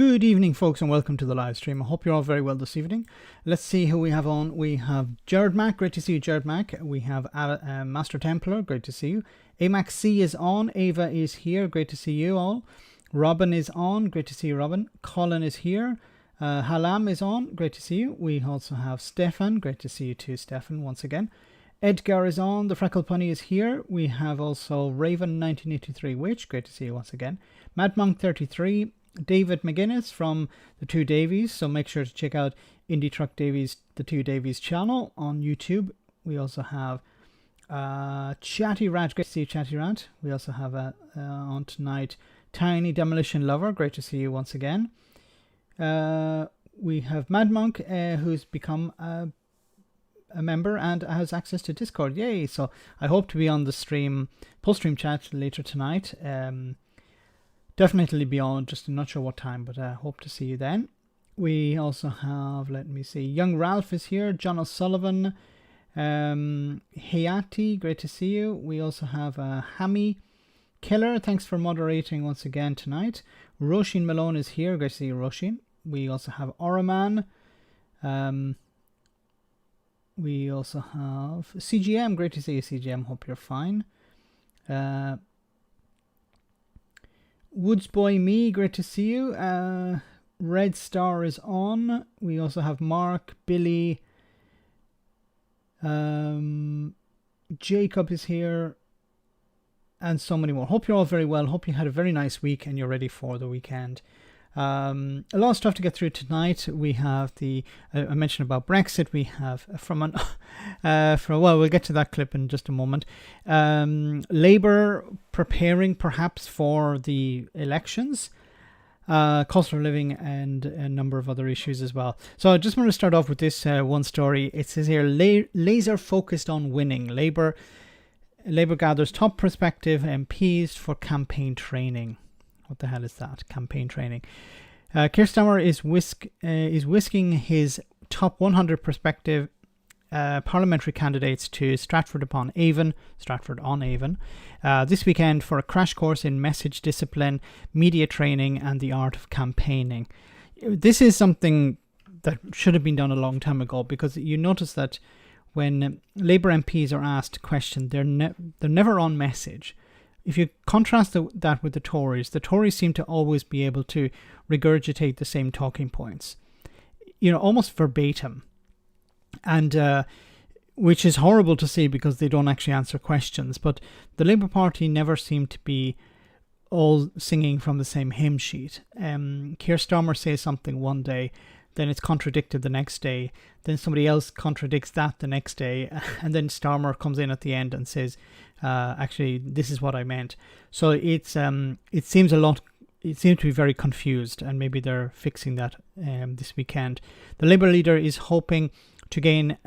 Good evening, folks, and welcome to the live stream. I hope you're all very well this evening. Let's see who we have on. We have Jared Mack. Great to see you, Jared Mack. We have Master Templar. Great to see you. Amax C is on. Ava is here. Great to see you all. Robin is on. Great to see you, Robin. Colin is here. Halam is on. Great to see you. We also have Stefan. Great to see you too, Stefan, once again. Edgar is on. The Freckle Pony is here. We have also Raven 1983 Witch. Great to see you once again. Mad Monk 33. David McGuinness from the Two Davies. So make sure to check out Indie Truck Davies, the Two Davies channel on YouTube. We also have Chatty Rat. Great to see you, Chatty Rat. We also have on tonight Tiny Demolition Lover. Great to see you once again. We have Mad Monk, who's become a member and has access to Discord. Yay! So I hope to be on the stream, post-stream chat later tonight. Definitely be on, just not sure what time, but I hope to see you then. We also have, let me see, Young Ralph is here, John O'Sullivan, Hayati, great to see you. We also have Hammy Killer, thanks for moderating once again tonight. Roshin Malone is here, great to see you, Roshin. We also have Oraman. We also have CGM, great to see you, CGM, hope you're fine. Woods Boy Me, great to see you. Red Star is on. We also have Mark, Billy, Jacob is here, and so many more. Hope you're all very well. Hope you had a very nice week and you're ready for the weekend. A lot of stuff to get through tonight. We have the I mentioned about Brexit. We have we'll get to that clip in just a moment. Labour preparing perhaps for the elections, cost of living, and a number of other issues as well. So I just want to start off with this one story. It says here, laser focused on winning. Labour gathers top prospective MPs for campaign training. What the hell is that? Campaign training. Keir Starmer is whisking his top 100 prospective parliamentary candidates to Stratford-on-Avon this weekend for a crash course in message discipline, media training, and the art of campaigning. This is something that should have been done a long time ago, because you notice that when Labour MPs are asked a question, they're never on message. If you contrast that with the Tories seem to always be able to regurgitate the same talking points, almost verbatim, and which is horrible to see because they don't actually answer questions. But the Labour Party never seem to be all singing from the same hymn sheet. Keir Starmer says something one day, then it's contradicted the next day, then somebody else contradicts that the next day, and then Starmer comes in at the end and says, actually, this is what I meant. So it seems to be very confused, and maybe they're fixing that this weekend. The Labour leader is hoping to gain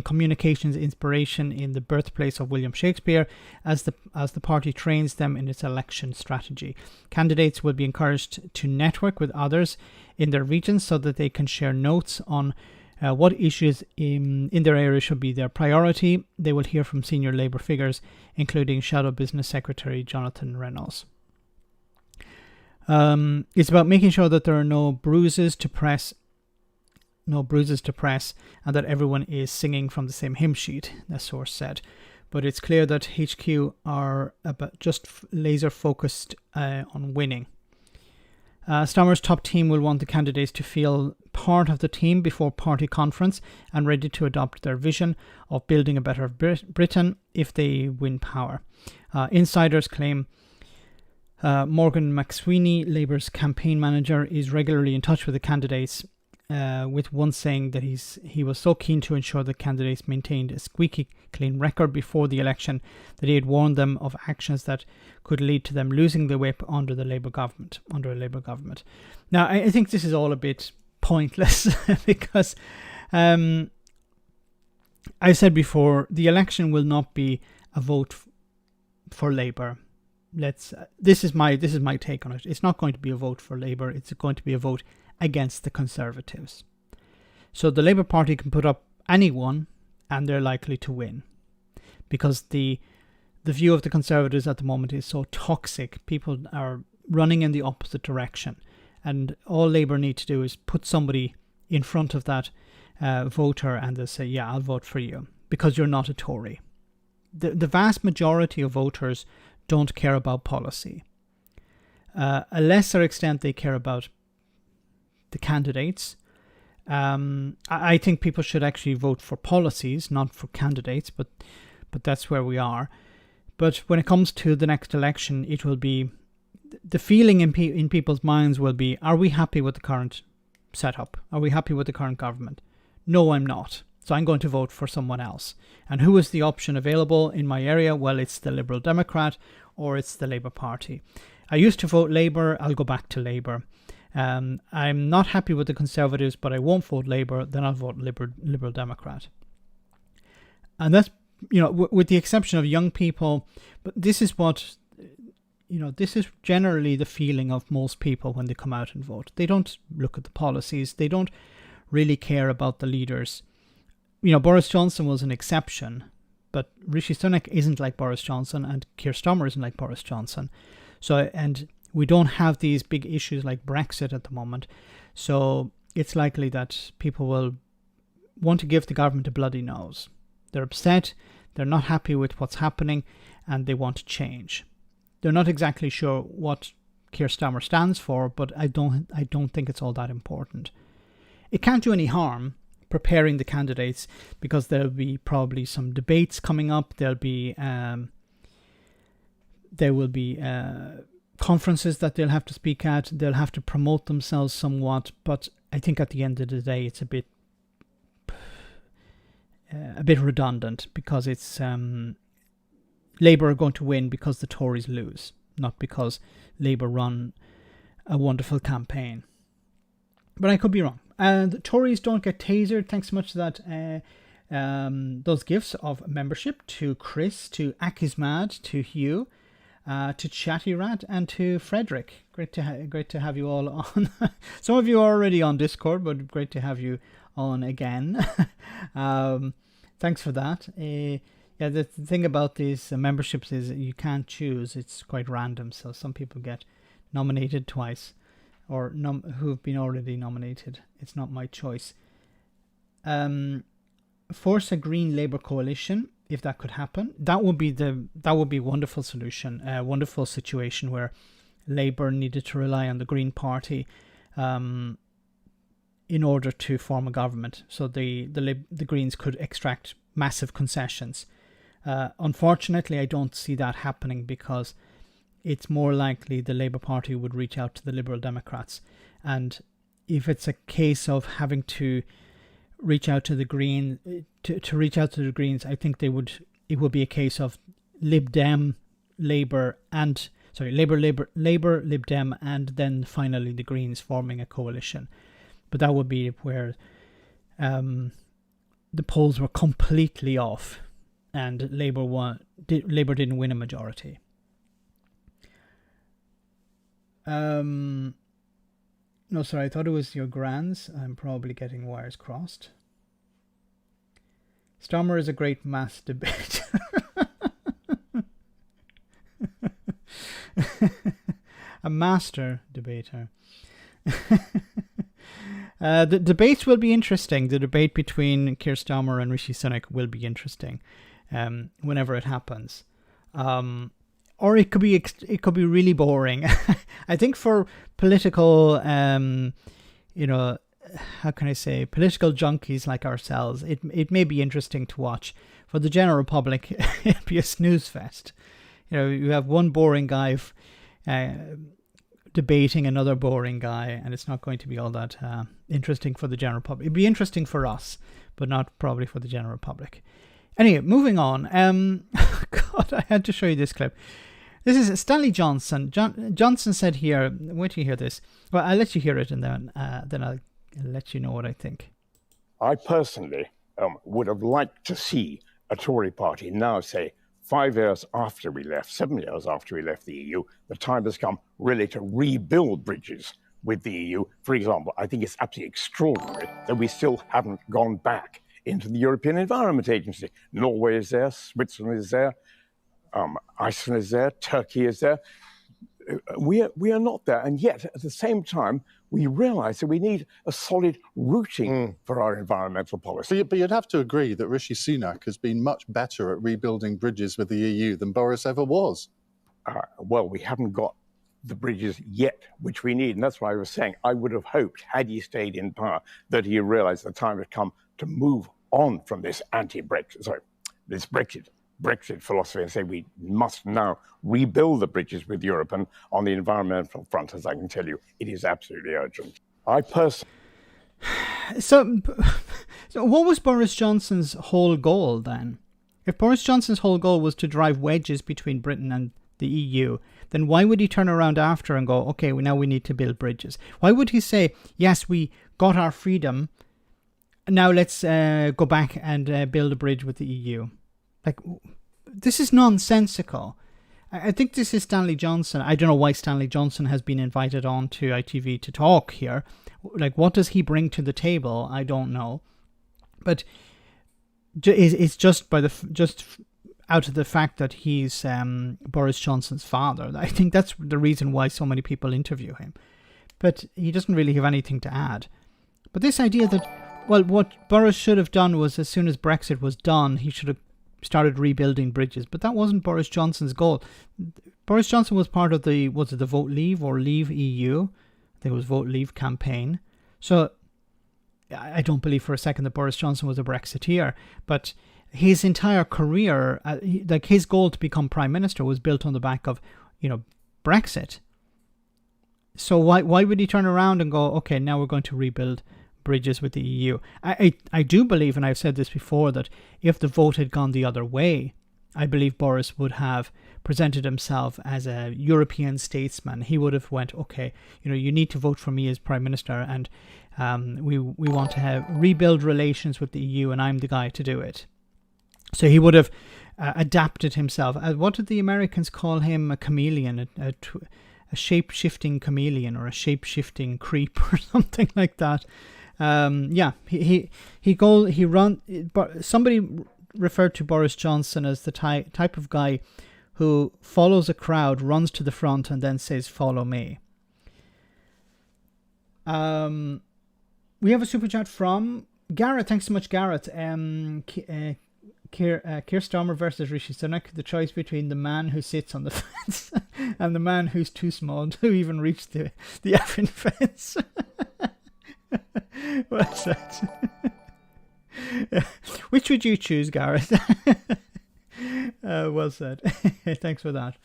communications inspiration in the birthplace of William Shakespeare as the party trains them in its election strategy. Candidates will be encouraged to network with others in their regions so that they can share notes on what issues in their area should be their priority. They will hear from senior Labour figures, including Shadow Business Secretary Jonathan Reynolds. It's about making sure that there are no bruises to press, and that everyone is singing from the same hymn sheet, the source said. But it's clear that HQ are just laser focused on winning. Starmer's top team will want the candidates to feel part of the team before party conference and ready to adopt their vision of building a better Britain if they win power. Insiders claim Morgan McSweeney, Labour's campaign manager, is regularly in touch with the candidates, with one saying that he was so keen to ensure the candidates maintained a squeaky clean record before the election that he had warned them of actions that could lead to them losing the whip under a Labour government. Now, I think this is all a bit pointless because I said before, the election will not be a vote for Labour. This is my take on it. It's not going to be a vote for Labour. It's going to be a vote against the Conservatives. So the Labour Party can put up anyone and they're likely to win, because the view of the Conservatives at the moment is so toxic. People are running in the opposite direction, And all Labour need to do is put somebody in front of that voter and they'll say, yeah, I'll vote for you because you're not a Tory. The vast majority of voters don't care about policy. A lesser extent they care about the candidates. I think people should actually vote for policies, not for candidates, but that's where we are. But when it comes to the next election, it will be, the feeling in people's minds will be, are we happy with the current setup? Are we happy with the current government? No, I'm not. So I'm going to vote for someone else. And who is the option available in my area? Well, it's the Liberal Democrat or it's the Labour Party. I used to vote Labour. I'll go back to Labour. I'm not happy with the Conservatives, but I won't vote Labour. Then I'll vote Liberal Democrat. And that's, with the exception of young people, but this is what, this is generally the feeling of most people when they come out and vote. They don't look at the policies. They don't really care about the leaders. Boris Johnson was an exception, but Rishi Sunak isn't like Boris Johnson and Keir Starmer isn't like Boris Johnson. So, and we don't have these big issues like Brexit at the moment. So it's likely that people will want to give the government a bloody nose. They're upset, they're not happy with what's happening, and they want to change. They're not exactly sure what Keir Starmer stands for, but I don't think it's all that important. It can't do any harm preparing the candidates because there'll be probably some debates coming up. There will be conferences that they'll have to speak at. They'll have to promote themselves somewhat, but I think at the end of the day it's a bit redundant because it's Labour are going to win because the Tories lose, not because Labour run a wonderful campaign. But I could be wrong. And the Tories don't get tasered. Thanks so much to that. Those gifts of membership to Chris, to Akismad, to Hugh, to Chatty Rat, and to Frederick. Great to have you all on. Some of you are already on Discord, but great to have you on again. Thanks for that. The thing about these memberships is you can't choose. It's quite random. So some people get nominated twice, or who've been already nominated. It's not my choice. Force a Green Labour coalition, if that could happen, that would be a wonderful solution, a wonderful situation where Labour needed to rely on the Green Party in order to form a government. So the Greens could extract massive concessions. Unfortunately, I don't see that happening because it's more likely the Labour Party would reach out to the Liberal Democrats. And if it's a case of having to reach out to the Greens, I think it would be a case of Lib Dem, Labour, Lib Dem, and then finally the Greens forming a coalition. But that would be where the polls were completely off and Labour didn't win a majority. No, sorry, I thought it was your grand's. I'm probably getting wires crossed. Starmer is a great mass debate. A master debater. The debates will be interesting. The debate between Keir Starmer and Rishi Sunak will be interesting whenever it happens. Or it could be really boring. I think for political, how can I say, political junkies like ourselves, it may be interesting to watch. For the general public, it'd be a snooze fest. You have one boring guy debating another boring guy, and it's not going to be all that interesting for the general public. It'd be interesting for us, but not probably for the general public. Anyway, moving on. God, I had to show you this clip. This is Stanley Johnson. Johnson said here, wait till you hear this. Well, I'll let you hear it and then I'll let you know what I think. I personally would have liked to see a Tory party now say 5 years after we left, 7 years after we left the EU, the time has come really to rebuild bridges with the EU. For example, I think it's absolutely extraordinary that we still haven't gone back into the European Environment Agency. Norway is there, Switzerland is there, Iceland is there, Turkey is there. we are not there. And yet, at the same time, we realise that we need a solid routing for our environmental policy. But you'd have to agree that Rishi Sunak has been much better at rebuilding bridges with the EU than Boris ever was. Well, we haven't got the bridges yet, which we need. And that's why I was saying I would have hoped, had he stayed in power, that he realised the time had come to move on from this this Brexit philosophy and say we must now rebuild the bridges with Europe. And on the environmental front, as I can tell you, it is absolutely urgent. I personally... So what was Boris Johnson's whole goal then? If Boris Johnson's whole goal was to drive wedges between Britain and the EU, then why would he turn around after and go, okay, now we need to build bridges? Why would he say, yes, we got our freedom, now let's go back and build a bridge with the EU? Like, this is nonsensical. I think this is Stanley Johnson. I don't know why Stanley Johnson has been invited on to ITV to talk here. Like, what does he bring to the table? I don't know. But it's just out of the fact that he's Boris Johnson's father. I think that's the reason why so many people interview him. But he doesn't really have anything to add. But this idea that, well, what Boris should have done was, as soon as Brexit was done, he should have started rebuilding bridges. But that wasn't Boris Johnson's goal. Boris Johnson was part of the, was it the Vote Leave or Leave EU? I think it was Vote Leave campaign. So I don't believe for a second that Boris Johnson was a Brexiteer. But his entire career, like his goal to become Prime Minister was built on the back of, Brexit. So why would he turn around and go, okay, now we're going to rebuild bridges with the EU? I do believe, and I've said this before, that if the vote had gone the other way, I believe Boris would have presented himself as a European statesman. He would have went, okay, you need to vote for me as Prime Minister, and we want to rebuild relations with the EU, and I'm the guy to do it. So he would have adapted himself. What did the Americans call him? A chameleon, a shape-shifting chameleon, or a shape-shifting creep, or something like that. Somebody referred to Boris Johnson as the type of guy who follows a crowd, runs to the front, and then says, "Follow me." We have a super chat from Garrett. Thanks so much, Garrett. Keir Starmer versus Rishi Sunak, the choice between the man who sits on the fence and the man who's too small to even reach the effing fence. What's that? Which would you choose, Gareth? Well said. Thanks for that.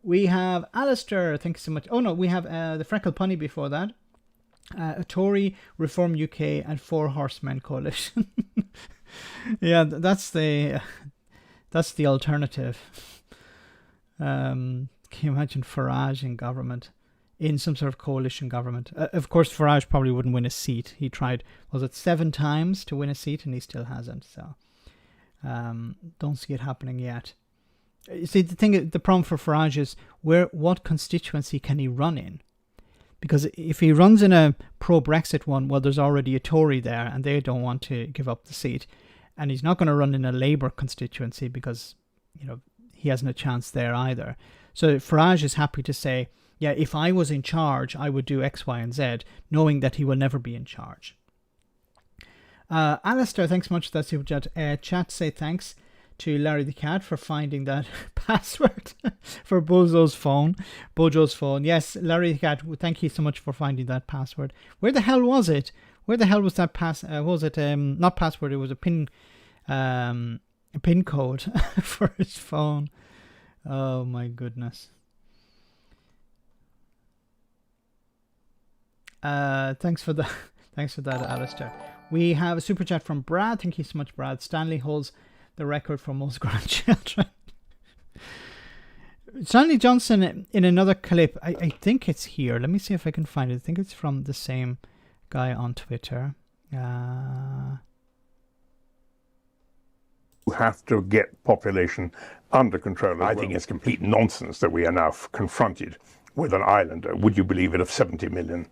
We have Alistair. Thanks so much. Oh no, we have the Freckle Punny before that. A Tory, Reform UK, and Four Horsemen coalition. Yeah, that's the alternative. Can you imagine Farage in government, in some sort of coalition government? Of course, Farage probably wouldn't win a seat. He tried, was it 7 times to win a seat, and he still hasn't. So, don't see it happening yet. You see, the problem for Farage is what constituency can he run in? Because if he runs in a pro-Brexit one, well, there's already a Tory there, and they don't want to give up the seat. And he's not going to run in a Labour constituency because, he hasn't a chance there either. So Farage is happy to say, yeah, if I was in charge, I would do X, Y, and Z, knowing that he will never be in charge. Alistair, thanks so much for that super chat. Chat say thanks to Larry the Cat for finding that password for Bojo's phone. Yes, Larry the Cat, thank you so much for finding that password. Where the hell was it? Where the hell was that was it not password, it was a pin code for his phone. Oh my goodness. Thanks for that, Alistair. We have a super chat from Brad. Thank you so much, Brad. Stanley holds the record for most grandchildren. Stanley Johnson, in another clip, I think it's here. Let me see if I can find it. I think it's from the same guy on Twitter. We have to get population under control. I think it's complete nonsense that we are now confronted with an island, would you believe it, of 70 million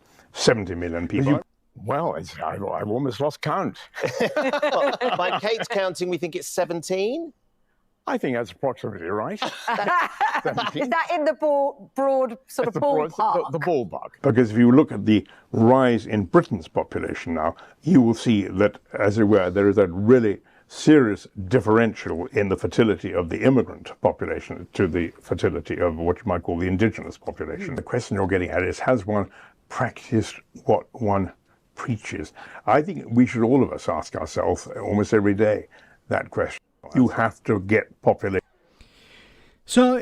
people. Well, I've almost lost count. By Kate's counting, we think it's 17. I think that's approximately right. Is that in the broad sort of ballpark? The ballpark. Because if you look at the rise in Britain's population now, you will see that, as it were, there is that really serious differential in the fertility of the immigrant population to the fertility of what you might call the indigenous population. The question you're getting at is, has one practiced what one preaches? I think we should all of us ask ourselves almost every day that question. You have to get population. So,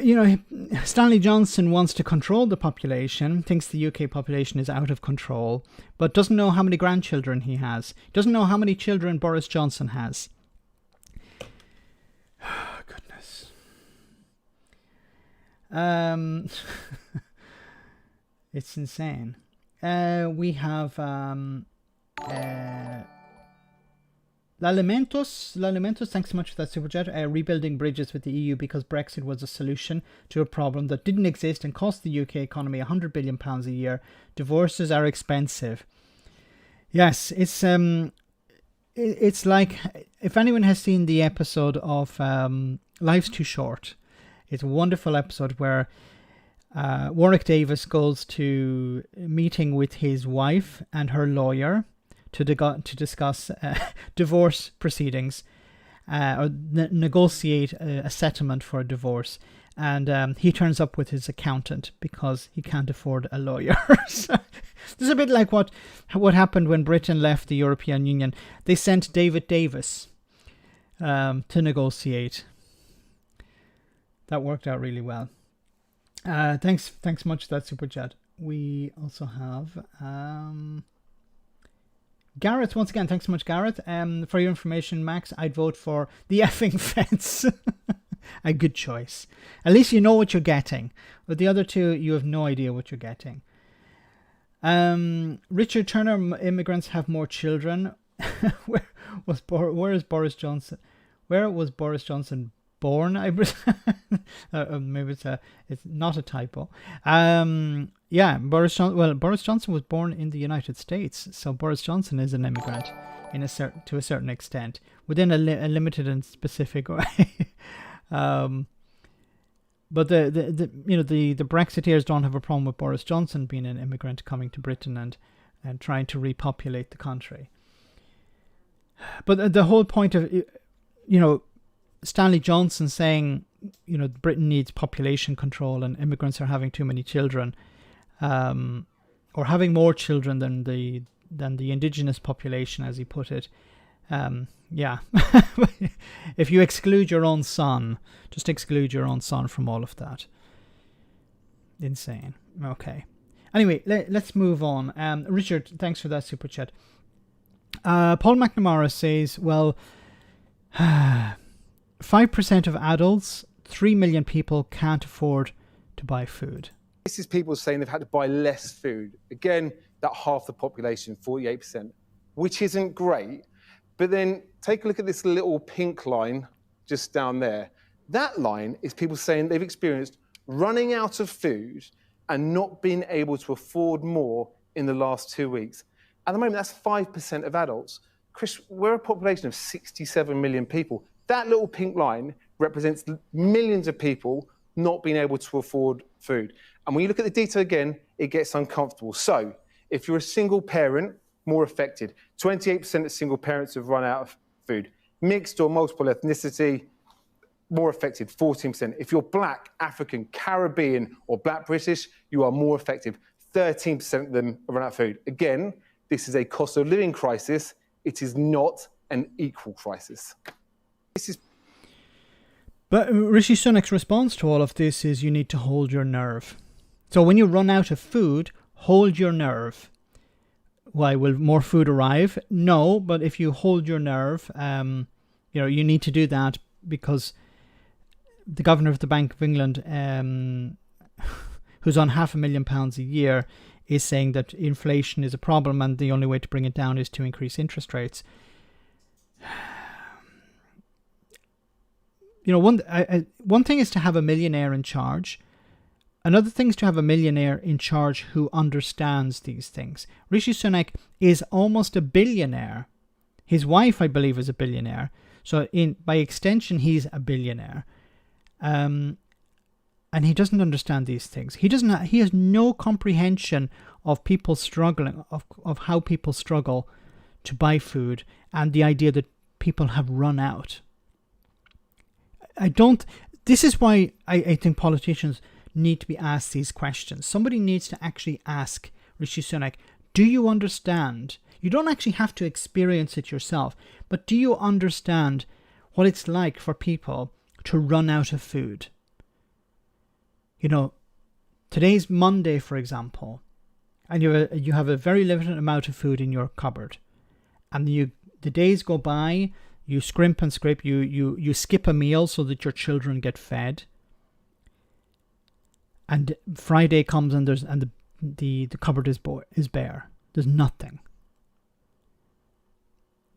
Stanley Johnson wants to control the population, thinks the UK population is out of control, but doesn't know how many grandchildren he has. Doesn't know how many children Boris Johnson has. Goodness. It's insane. We have Lalimentos, thanks so much for that super chat. Rebuilding bridges with the EU because Brexit was a solution to a problem that didn't exist and cost the UK economy £100 billion a year. Divorces are expensive. Yes, it's like, if anyone has seen the episode of Life's Too Short, it's a wonderful episode where Warwick Davis goes to a meeting with his wife and her lawyer to discuss divorce proceedings or negotiate a settlement for a divorce. And he turns up with his accountant because he can't afford a lawyer. So, this is a bit like what happened when Britain left the European Union. They sent David Davis to negotiate. That worked out really well. Thanks much for that super chat. We also have Gareth, once again, thanks so much, Gareth. For your information, Max, I'd vote for the effing fence. A good choice. At least you know what you're getting. With the other two, you have no idea what you're getting. Richard Turner, immigrants have more children. Where is Boris Johnson? Where was Boris Johnson born? Maybe it's not a typo. Boris Johnson was born in the United States, so Boris Johnson is an immigrant to a certain extent, within a limited and specific way. But the Brexiteers don't have a problem with Boris Johnson being an immigrant coming to Britain and trying to repopulate the country. But the whole point of Stanley Johnson saying Britain needs population control and immigrants are having too many children, or having more children than the indigenous population, as he put it. If you exclude your own son, just exclude your own son from all of that. Insane. Okay. Anyway, let's move on. Richard, thanks for that super chat. Paul McNamara says, well, 5% of adults, 3 million people can't afford to buy food. This is people saying they've had to buy less food. Again, that half the population, 48%, which isn't great. But then take a look at this little pink line just down there. That line is people saying they've experienced running out of food and not being able to afford more in the last 2 weeks. At the moment, that's 5% of adults. Chris, we're a population of 67 million people. That little pink line represents millions of people not being able to afford food. And when you look at the detail again, it gets uncomfortable. So if you're a single parent, more affected. 28% of single parents have run out of food. Mixed or multiple ethnicity, more affected, 14%. If you're Black, African, Caribbean, or Black British, you are more affected. 13% of them have run out of food. Again, this is a cost of living crisis. It is not an equal crisis. But Rishi Sunak's response to all of this is you need to hold your nerve. So when you run out of food, hold your nerve. Why, will more food arrive? No, but if you hold your nerve, you need to do that because the governor of the Bank of England, who's on £500,000 a year, is saying that inflation is a problem and the only way to bring it down is to increase interest rates. One thing is to have a millionaire in charge. Another thing is to have a millionaire in charge who understands these things. Rishi Sunak is almost a billionaire. His wife, I believe, is a billionaire. So by extension, he's a billionaire. and he doesn't understand these things. He has no comprehension of people struggling, of how people struggle to buy food, and the idea that people have run out. This is why I think politicians need to be asked these questions. Somebody needs to actually ask Rishi Sunak, do you understand? You don't actually have to experience it yourself, but do you understand what it's like for people to run out of food? You know, today's Monday, for example, and you have a very limited amount of food in your cupboard, and the days go by, you scrimp and scrape, you skip a meal so that your children get fed, and Friday comes and the cupboard is bare. There's nothing.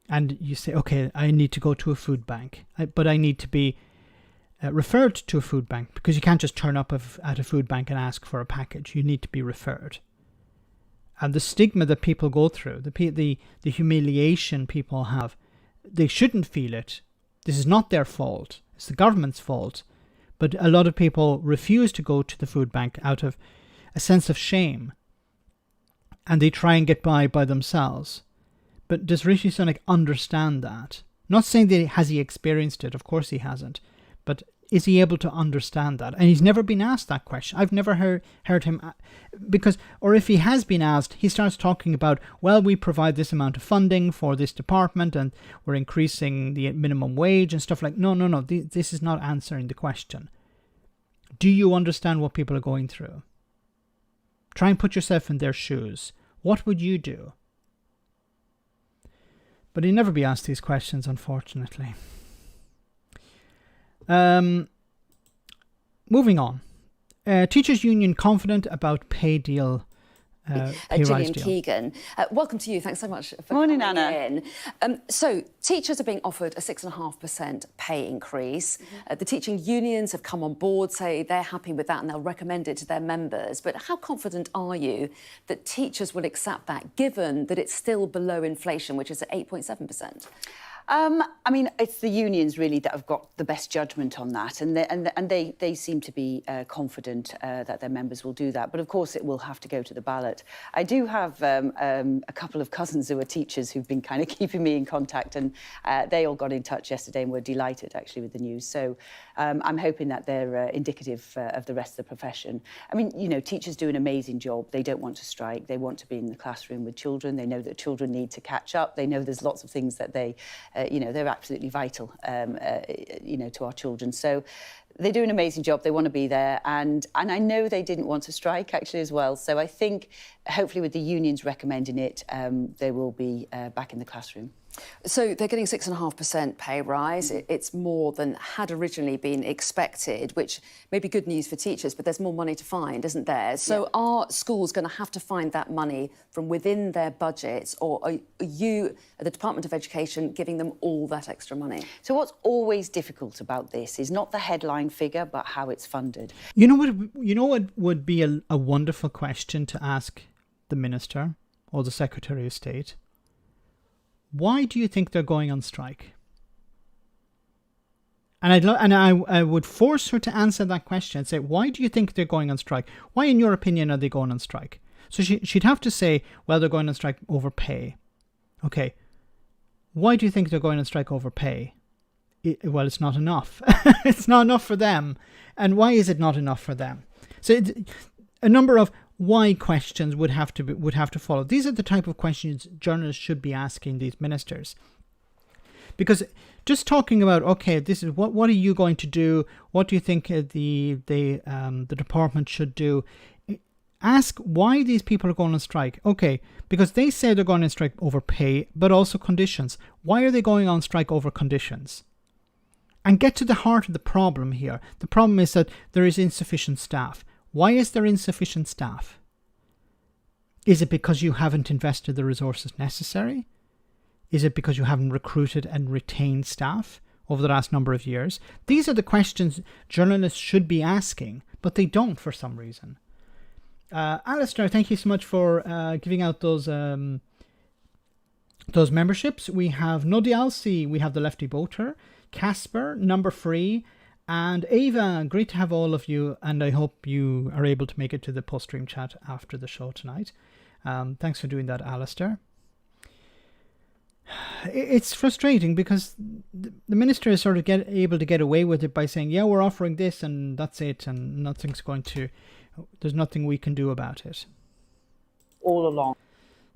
And you say, okay, I need to go to a food bank, but I need to be referred to a food bank, because you can't just turn up at a food bank and ask for a package. You need to be referred. And the stigma that people go through, the humiliation people have, they shouldn't feel it. This is not their fault. It's the government's fault. But a lot of people refuse to go to the food bank out of a sense of shame. And they try and get by themselves. But does Rishi Sunak understand that? Not saying that has he experienced it. Of course he hasn't. But is he able to understand that? And he's never been asked that question. I've never heard him, or if he has been asked, he starts talking about, well, we provide this amount of funding for this department and we're increasing the minimum wage and stuff like, no. This is not answering the question. Do you understand what people are going through? Try and put yourself in their shoes. What would you do? But he'll never be asked these questions, unfortunately. Moving on. Teachers Union confident about pay deal. Pay rise Gillian deal. Keegan, welcome to you. Thanks so much for Morning, coming Anna. in. So teachers are being offered a 6.5% pay increase. The teaching unions have come on board, say they're happy with that and they'll recommend it to their members. But how confident are you that teachers will accept that, given that it's still below inflation, which is at 8.7%? I mean, it's the unions really that have got the best judgment on that, and they seem to be confident that their members will do that. But of course, it will have to go to the ballot. I do have a couple of cousins who are teachers who've been kind of keeping me in contact, and they all got in touch yesterday and were delighted actually with the news. So I'm hoping that they're indicative of the rest of the profession. I mean, you know, teachers do an amazing job. They don't want to strike. They want to be in the classroom with children. They know that children need to catch up. They know there's lots of things that they're absolutely vital, to our children. So they do an amazing job. They want to be there. And I know they didn't want to strike, actually, as well. So I think, hopefully, with the unions recommending it, they will be back in the classroom. So they're getting 6.5% pay rise. It's more than had originally been expected, which may be good news for teachers, but there's more money to find, isn't there? So Are schools going to have to find that money from within their budgets, or are you, at the Department of Education, giving them all that extra money? So what's always difficult about this is not the headline figure, but how it's funded. You know what would be a wonderful question to ask the Minister or the Secretary of State? Why do you think they're going on strike? And I would force her to answer that question and say, why do you think they're going on strike? Why, in your opinion, are they going on strike? So she'd have to say, well, they're going on strike over pay. Okay. Why do you think they're going on strike over pay? Well, it's not enough. It's not enough for them. And why is it not enough for them? So a number of why questions would have to follow. These are the type of questions journalists should be asking these ministers. Because just talking about, okay, this is what are you going to do? What do you think the department should do? Ask why these people are going on strike. Okay, because they say they're going on strike over pay, but also conditions. Why are they going on strike over conditions? And get to the heart of the problem here. The problem is that there is insufficient staff. Why is there insufficient staff? Is it because you haven't invested the resources necessary? Is it because you haven't recruited and retained staff over the last number of years? These are the questions journalists should be asking, but they don't for some reason. Alistair, thank you so much for giving out those memberships. We have Nodi Alsi, we have the Lefty Boater, Casper, Number Free, And Ava, great to have all of you, and I hope you are able to make it to the post-stream chat after the show tonight. Thanks for doing that, Alistair. It's frustrating because the minister is sort of able to get away with it by saying, yeah, we're offering this and that's it, and there's nothing we can do about it. All along.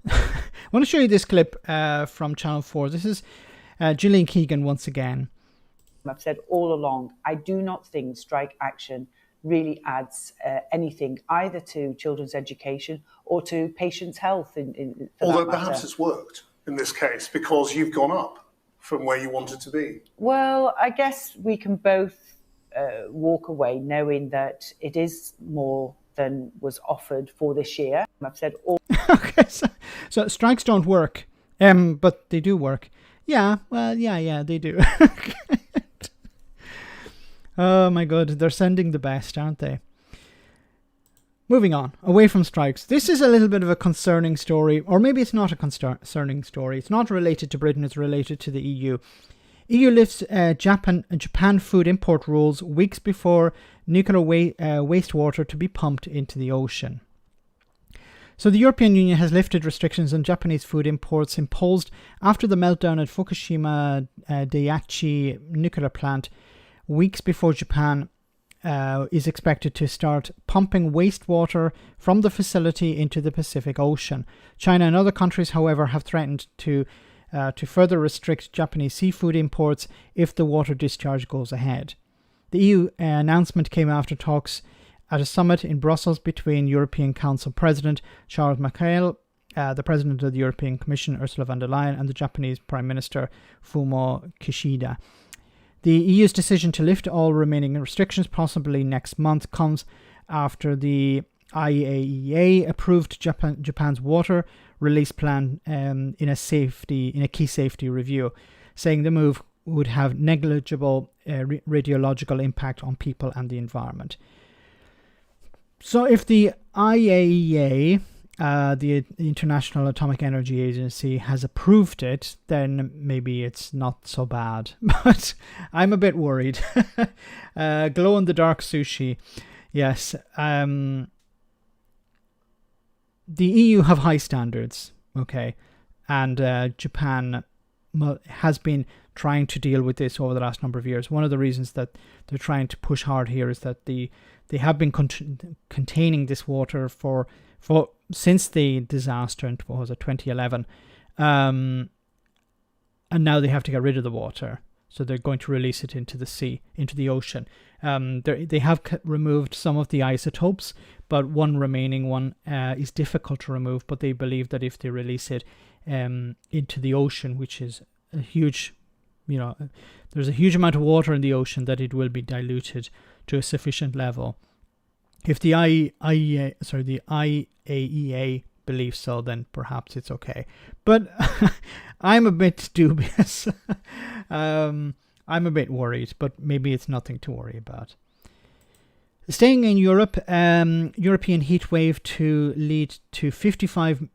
I want to show you this clip from Channel 4. This is Gillian Keegan once again. I've said all along, I do not think strike action really adds anything either to children's education or to patients' health. Although perhaps it's worked in this case because you've gone up from where you wanted to be. Well, I guess we can both walk away knowing that it is more than was offered for this year. I've said all. Okay, so strikes don't work, but they do work. Yeah, well, yeah, they do. Oh my God, they're sending the best, aren't they? Moving on, away from strikes. This is a little bit of a concerning story, or maybe it's not a concerning story. It's not related to Britain, it's related to the EU. EU lifts Japan food import rules weeks before nuclear wastewater to be pumped into the ocean. So the European Union has lifted restrictions on Japanese food imports imposed after the meltdown at Fukushima Daiichi nuclear plant, weeks before Japan is expected to start pumping wastewater from the facility into the Pacific Ocean. China and other countries, however, have threatened to further restrict Japanese seafood imports if the water discharge goes ahead. The EU announcement came after talks at a summit in Brussels between European Council President Charles Michel, the President of the European Commission Ursula von der Leyen, and the Japanese Prime Minister Fumio Kishida. The EU's decision to lift all remaining restrictions, possibly next month, comes after the IAEA approved Japan's water release plan in a key safety review, saying the move would have negligible radiological impact on people and the environment. So if the IAEA, the International Atomic Energy Agency, has approved it, then maybe it's not so bad. But I'm a bit worried. Glow-in-the-dark sushi. Yes. The EU have high standards, okay? And Japan has been trying to deal with this over the last number of years. One of the reasons that they're trying to push hard here is that they have been containing this water for since the disaster in 2011, and now they have to get rid of the water, so they're going to release it into the sea, into the ocean. They have removed some of the isotopes, but one remaining one is difficult to remove. But they believe that if they release it into the ocean, which is a huge, there's a huge amount of water in the ocean, that it will be diluted to a sufficient level. If the IAEA believes so, then perhaps it's okay. But I'm a bit dubious. I'm a bit worried, but maybe it's nothing to worry about. Staying in Europe, European heat wave to lead to 55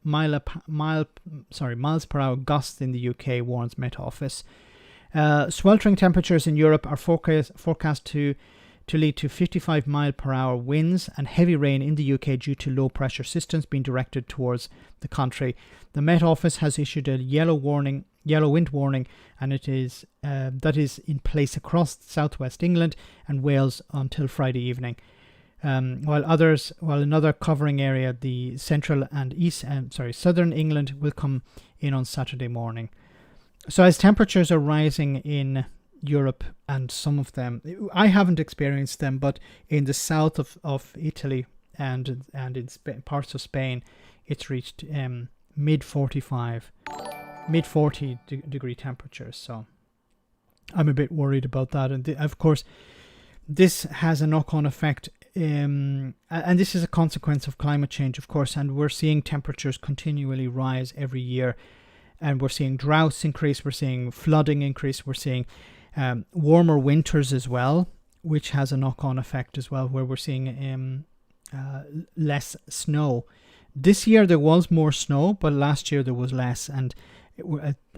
miles per hour gusts in the UK, warns Met Office. Sweltering temperatures in Europe are forecast to lead to 55 mile per hour winds and heavy rain in the UK due to low pressure systems being directed towards the country. The Met Office has issued a yellow wind warning, and that is in place across southwest England and Wales until Friday evening. While another covering area, the central and southern England, will come in on Saturday morning. So as temperatures are rising in Europe, and some of them, I haven't experienced them, but in the south of Italy and in parts of Spain, it's reached mid 40 degree temperatures. So I'm a bit worried about that. And of course, this has a knock-on effect, and this is a consequence of climate change, of course, and we're seeing temperatures continually rise every year, and we're seeing droughts increase, we're seeing flooding increase, we're seeing warmer winters as well, which has a knock-on effect as well, where we're seeing less snow. This year there was more snow, but last year there was less, and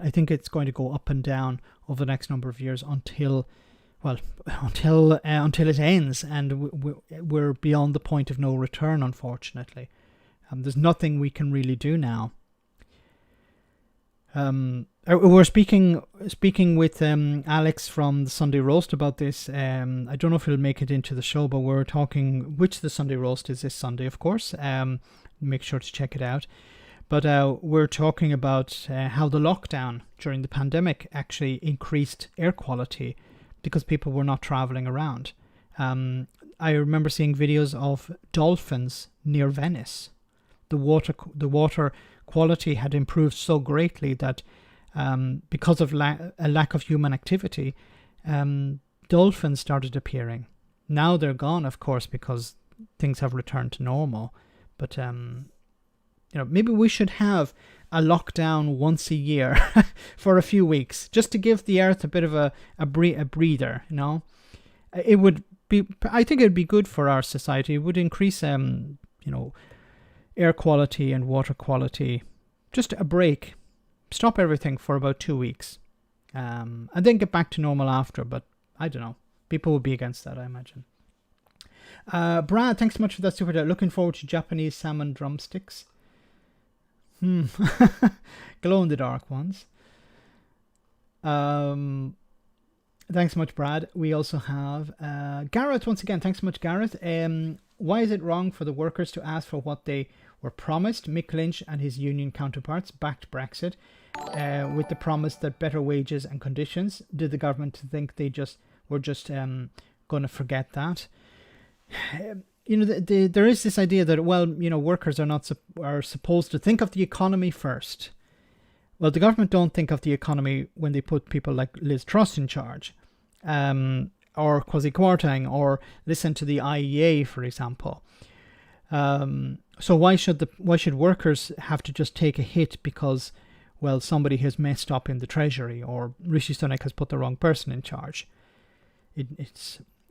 I think it's going to go up and down over the next number of years until well, until it ends, and we're beyond the point of no return, unfortunately. There's nothing we can really do now. We're speaking with Alex from the Sunday Roast about this. I don't know if it'll make it into the show, but we're talking which the Sunday Roast is this Sunday, of course. Make sure to check it out. But we're talking about how the lockdown during the pandemic actually increased air quality because people were not traveling around. I remember seeing videos of dolphins near Venice. The water quality had improved so greatly that because of a lack of human activity, dolphins started appearing. Now they're gone, of course, because things have returned to normal. But maybe we should have a lockdown once a year for a few weeks, just to give the earth a bit of a breather. It would be. I think it would be good for our society. It would increase, air quality and water quality. Just a break. Stop everything for about 2 weeks. And then get back to normal after. But I don't know. People would be against that, I imagine. Brad, thanks so much for that super chat. Looking forward to Japanese salmon drumsticks. Glow in the dark ones. Thanks so much, Brad. We also have Gareth once again. Thanks so much, Gareth. Why is it wrong for the workers to ask for what they were promised? Mick Lynch and his union counterparts backed Brexit with the promise that better wages and conditions. Did the government think they were just going to forget that? There is this idea that, workers are supposed to think of the economy first. Well, the government don't think of the economy when they put people like Liz Truss in charge, or Kwasi Kwarteng, or listen to the IEA, for example. So why should workers have to just take a hit because, somebody has messed up in the Treasury, or Rishi Sunak has put the wrong person in charge?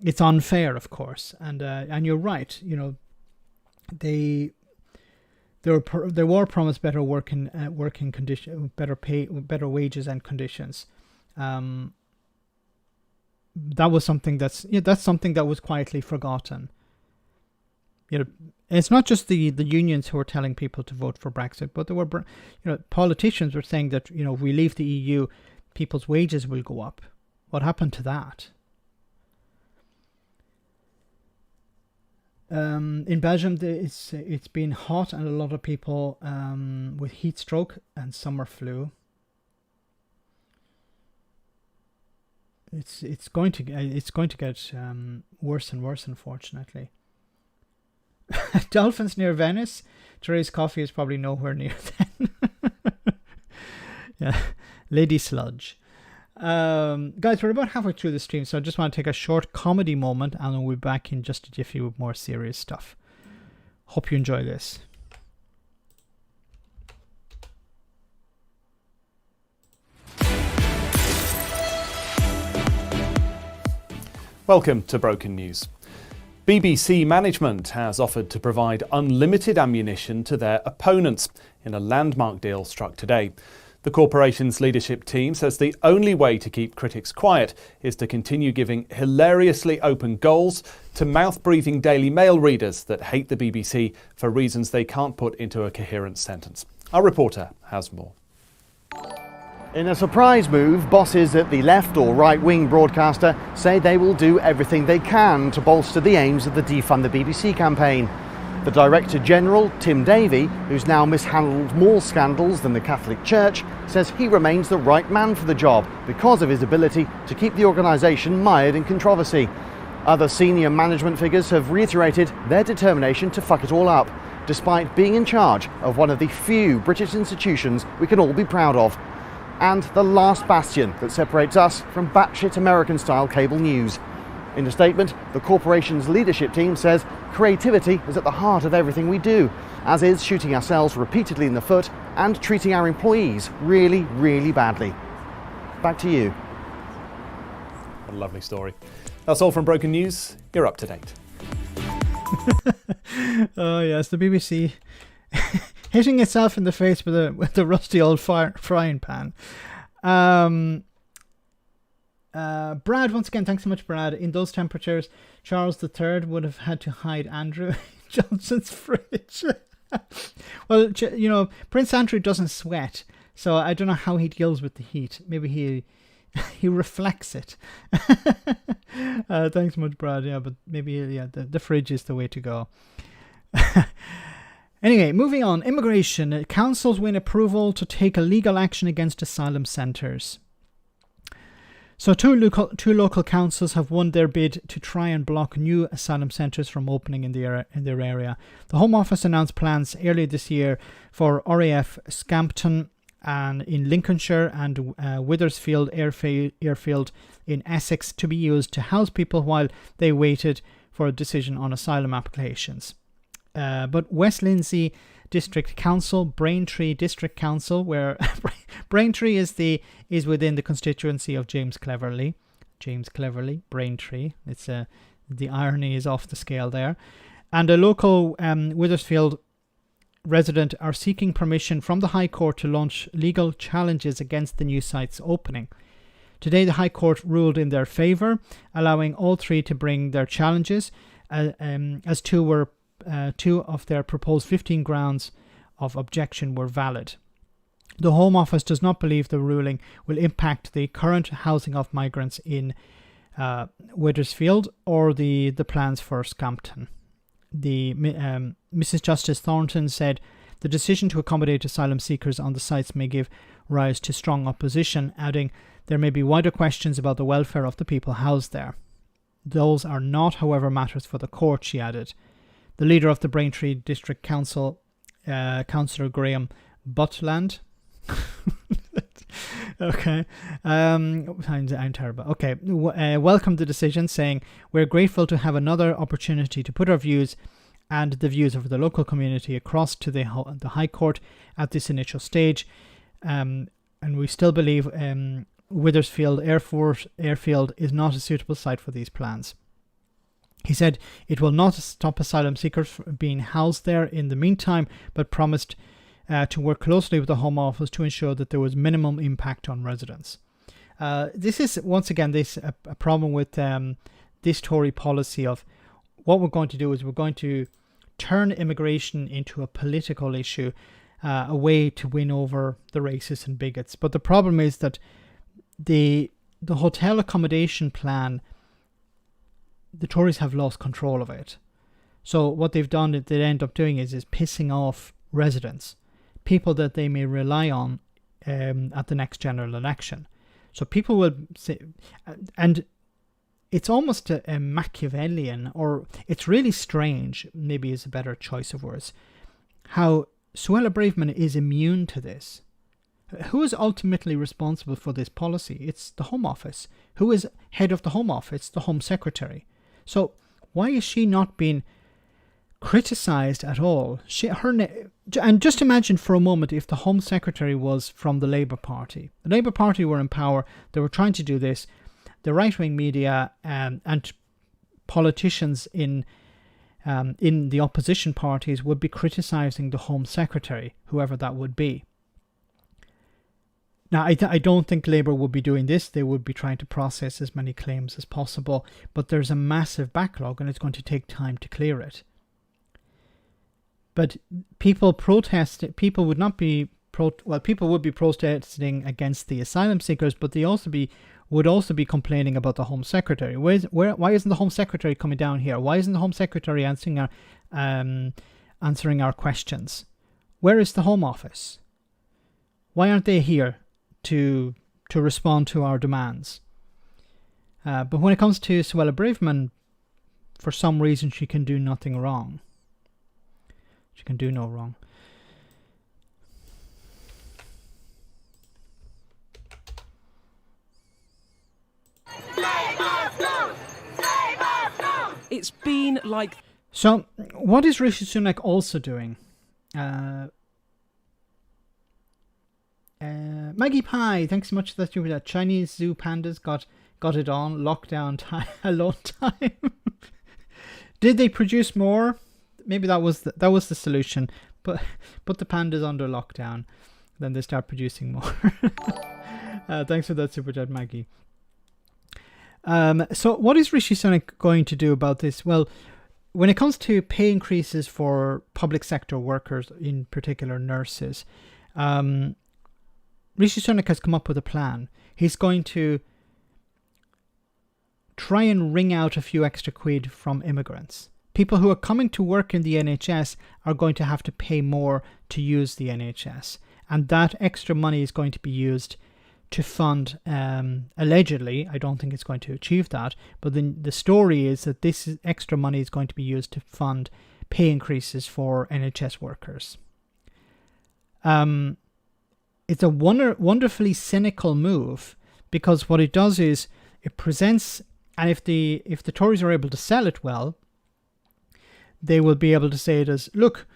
It's unfair, of course, and you're right. They were promised better working condition, better pay, better wages and conditions. That was something that's something that was quietly forgotten. It's not just the unions who are telling people to vote for Brexit, but there were politicians were saying that if we leave the EU, people's wages will go up. What happened to that? In Belgium, it's been hot, and a lot of people with heat stroke and summer flu. It's going to get worse and worse, unfortunately. Dolphins near Venice. Therese Coffee is probably nowhere near then. Yeah, Lady Sludge. Guys, we're about halfway through the stream, so I just want to take a short comedy moment, and then we'll be back in just a jiffy with more serious stuff. Hope you enjoy this. Welcome to Broken News. BBC management has offered to provide unlimited ammunition to their opponents in a landmark deal struck today. The corporation's leadership team says the only way to keep critics quiet is to continue giving hilariously open goals to mouth-breathing Daily Mail readers that hate the BBC for reasons they can't put into a coherent sentence. Our reporter has more. In a surprise move, bosses at the left or right-wing broadcaster say they will do everything they can to bolster the aims of the Defund the BBC campaign. The Director General, Tim Davie, who's now mishandled more scandals than the Catholic Church, says he remains the right man for the job because of his ability to keep the organisation mired in controversy. Other senior management figures have reiterated their determination to fuck it all up, despite being in charge of one of the few British institutions we can all be proud of, and the last bastion that separates us from batshit American-style cable news. In a statement, the corporation's leadership team says creativity is at the heart of everything we do, as is shooting ourselves repeatedly in the foot and treating our employees really, really badly. Back to you. What a lovely story. That's all from Broken News. You're up to date. Oh yes, the BBC hitting itself in the face with a rusty old frying pan. Brad, once again, thanks so much, Brad. In those temperatures, Charles III would have had to hide Andrew Johnson's fridge. Well, you know, Prince Andrew doesn't sweat, so I don't know how he deals with the heat. Maybe he reflects it. Thanks so much, Brad. Yeah, but maybe the fridge is the way to go. Anyway, moving on. Immigration. Councils win approval to take a legal action against asylum centres. So two local councils have won their bid to try and block new asylum centres from opening in their area. The Home Office announced plans earlier this year for RAF Scampton and in Lincolnshire and Withersfield Airfield in Essex to be used to house people while they waited for a decision on asylum applications. But West Lindsey District Council, Braintree District Council, where Braintree is within the constituency of James Cleverly, Braintree. It's the irony is off the scale there, and a local Withersfield resident are seeking permission from the High Court to launch legal challenges against the new site's opening. Today, the High Court ruled in their favour, allowing all three to bring their challenges, as two of their proposed 15 grounds of objection were valid. The Home Office does not believe the ruling will impact the current housing of migrants in Withersfield or the plans for Scampton. Mrs. Justice Thornton said the decision to accommodate asylum seekers on the sites may give rise to strong opposition, adding there may be wider questions about the welfare of the people housed there. Those are not, however, matters for the court, she added. The leader of the Braintree District Council, Councillor Graham Butland. Okay. I'm terrible. Okay. Welcomed the decision, saying, "We're grateful to have another opportunity to put our views and the views of the local community across to the High Court at this initial stage. And we still believe Withersfield Airfield is not a suitable site for these plans." He said it will not stop asylum seekers from being housed there in the meantime, but promised to work closely with the Home Office to ensure that there was minimum impact on residents. This is, once again, a problem with this Tory policy of what we're going to do is we're going to turn immigration into a political issue, a way to win over the racists and bigots. But the problem is that the hotel accommodation plan, the Tories have lost control of it. So what they've done, they end up doing is pissing off residents, people that they may rely on at the next general election. So people will say, and it's almost a Machiavellian, or it's really strange, maybe is a better choice of words, how Suella Braverman is immune to this. Who is ultimately responsible for this policy? It's the Home Office. Who is head of the Home Office? The Home Secretary. So why is she not being criticised at all? And just imagine for a moment if the Home Secretary was from the Labour Party. The Labour Party were in power. They were trying to do this. The right-wing media and politicians in the opposition parties would be criticising the Home Secretary, whoever that would be. Now, I don't think Labour would be doing this. They would be trying to process as many claims as possible. But there's a massive backlog and it's going to take time to clear it. But people would be protesting against the asylum seekers, but they would also be complaining about the Home Secretary. Why isn't the Home Secretary coming down here? Why isn't the Home Secretary answering our questions? Where is the Home Office? Why aren't they here to respond to our demands? But when it comes to Suella Braverman, for some reason she can do nothing wrong. She can do no wrong. It's been like... So, what is Rishi Sunak also doing? Maggie Pie, thanks so much for that. Chinese zoo pandas got it on lockdown time, alone time. Did they produce more? Maybe that was the solution. But put the pandas under lockdown, then they start producing more. Thanks for that super chat, Maggie. So what is Rishi Sunak going to do about this? Well, when it comes to pay increases for public sector workers, in particular nurses, Rishi Sunak has come up with a plan. He's going to try and wring out a few extra quid from immigrants. People who are coming to work in the NHS are going to have to pay more to use the NHS. And that extra money is going to be used to fund, allegedly, I don't think it's going to achieve that, but the story is that this extra money is going to be used to fund pay increases for NHS workers. It's a wonderfully cynical move, because what it does is it presents, and if the Tories are able to sell it well, they will be able to say it as, look,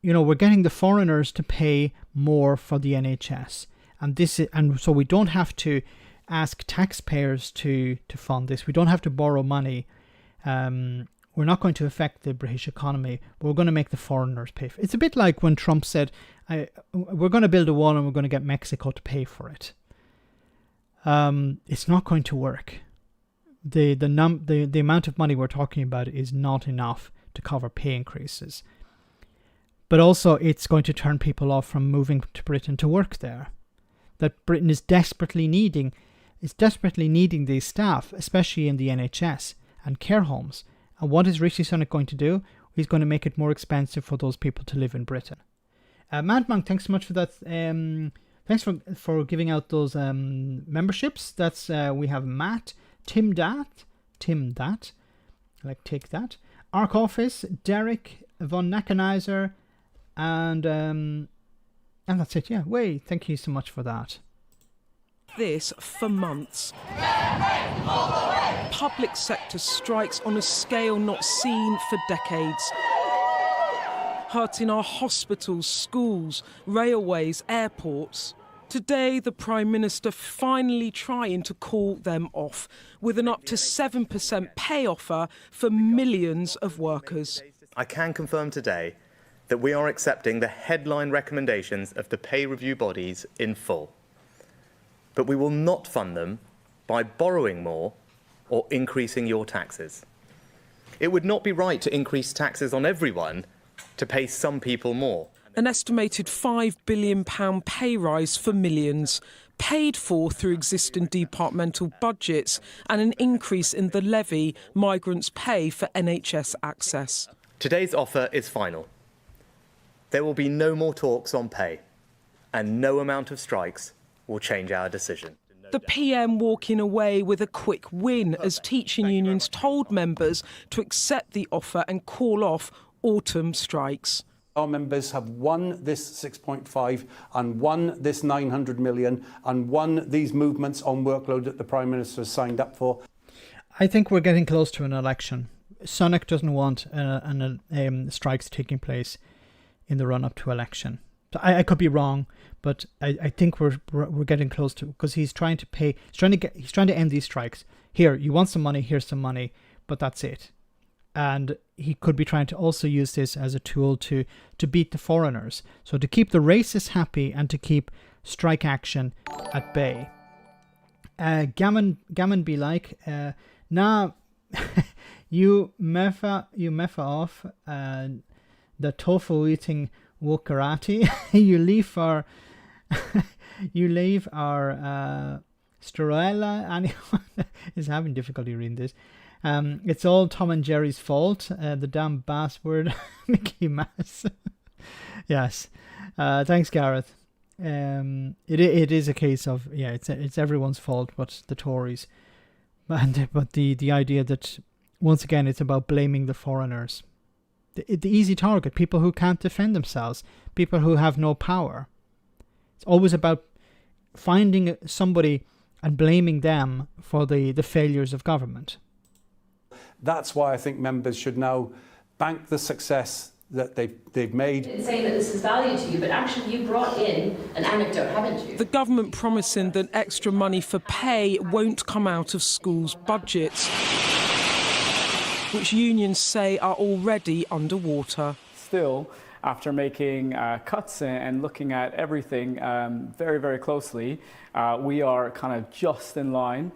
we're getting the foreigners to pay more for the NHS. And so we don't have to ask taxpayers to fund this. We don't have to borrow money. We're not going to affect the British economy, but we're going to make the foreigners pay for it. It's a bit like when Trump said, we're going to build a wall and we're going to get Mexico to pay for it. It's not going to work. The amount of money we're talking about is not enough to cover pay increases. But also it's going to turn people off from moving to Britain to work there. That Britain is desperately needing these staff, especially in the NHS and care homes. And what is Rishi Sunak going to do? He's going to make it more expensive for those people to live in Britain. Mad Monk, thanks so much for that. Thanks for giving out those memberships. That's we have Matt, Tim That, like take that, Arc Office, Derek, Von Nackenizer, and that's it, yeah. Way, thank you so much for that. This for months. Public sector strikes on a scale not seen for decades. Hurting our hospitals, schools, railways, airports. Today, the Prime Minister finally trying to call them off with an up to 7% pay offer for millions of workers. I can confirm today that we are accepting the headline recommendations of the pay review bodies in full. But we will not fund them by borrowing more or increasing your taxes. It would not be right to increase taxes on everyone to pay some people more. An estimated £5 billion pay rise for millions, paid for through existing departmental budgets, and an increase in the levy migrants pay for NHS access. Today's offer is final. There will be no more talks on pay, and no amount of strikes will change our decision. The PM walking away with a quick win as teaching unions told members to accept the offer and call off autumn strikes. Our members have won this 6.5 and won this 900 million and won these movements on workload that the Prime Minister has signed up for. I think we're getting close to an election. Sunak doesn't want strikes taking place in the run-up to election. So I could be wrong, but I think we're getting close to, because he's trying to end these strikes. Here, you want some money, here's some money, but that's it. And he could be trying to also use this as a tool to beat the foreigners. So to keep the racists happy and to keep strike action at bay. Gammon be like, now you meffa off the tofu eating wokarati. you leave our Storella. Anyone is having difficulty reading this. It's all Tom and Jerry's fault. The damn bastard Mickey Mouse. Yes. Thanks, Gareth. It is a case of, it's everyone's fault but the Tories. But the idea that, once again, it's about blaming the foreigners. The easy target, people who can't defend themselves, people who have no power. It's always about finding somebody and blaming them for the failures of government. That's why I think members should now bank the success that they've made. It's saying that this is value to you, but actually you brought in an anecdote, haven't you? The government promising that extra money for pay won't come out of schools' budgets, which unions say are already underwater. Still, after making cuts and looking at everything very, very closely, we are kind of just in line,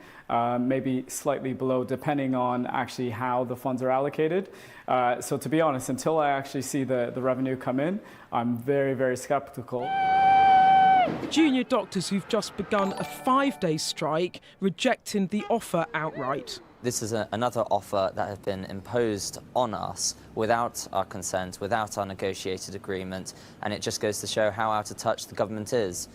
maybe slightly below, depending on actually how the funds are allocated. So to be honest, until I actually see the revenue come in, I'm very, very skeptical. Junior doctors who've just begun a 5-day strike, rejecting the offer outright. This is another offer that has been imposed on us without our consent, without our negotiated agreement, and it just goes to show how out of touch the government is.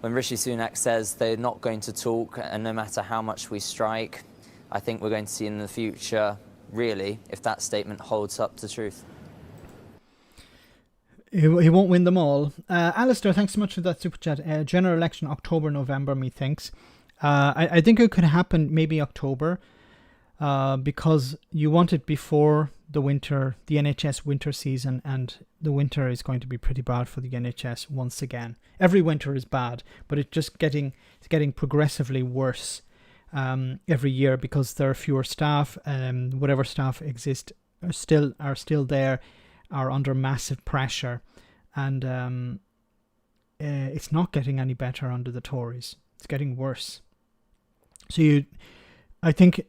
When Rishi Sunak says they're not going to talk, and no matter how much we strike, I think we're going to see in the future, really, if that statement holds up to truth. He won't win them all. Alistair, thanks so much for that super chat. General election October, November, methinks. I think it could happen maybe October. Because you want it before the winter, the NHS winter season, and the winter is going to be pretty bad for the NHS once again. Every winter is bad, but it's getting progressively worse every year because there are fewer staff. Whatever staff exist are still there, are under massive pressure, and it's not getting any better under the Tories. It's getting worse. So I think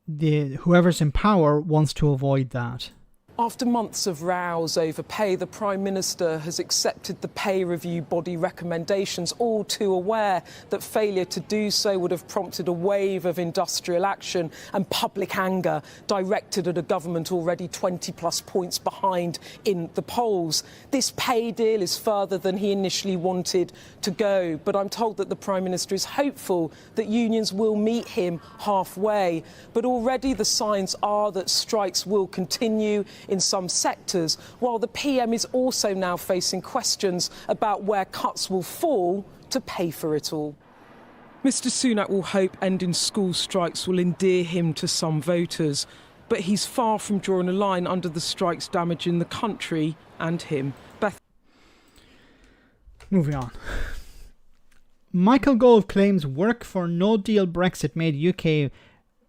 whoever's in power wants to avoid that. After months of rows over pay, the Prime Minister has accepted the pay review body recommendations, all too aware that failure to do so would have prompted a wave of industrial action and public anger directed at a government already 20-plus points behind in the polls. This pay deal is further than he initially wanted to go, but I'm told that the Prime Minister is hopeful that unions will meet him halfway. But already the signs are that strikes will continue in some sectors, while the PM is also now facing questions about where cuts will fall to pay for it all. Mr Sunak will hope ending school strikes will endear him to some voters, but he's far from drawing a line under the strikes damaging the country and him. Moving on. Michael Gove claims work for no-deal Brexit made UK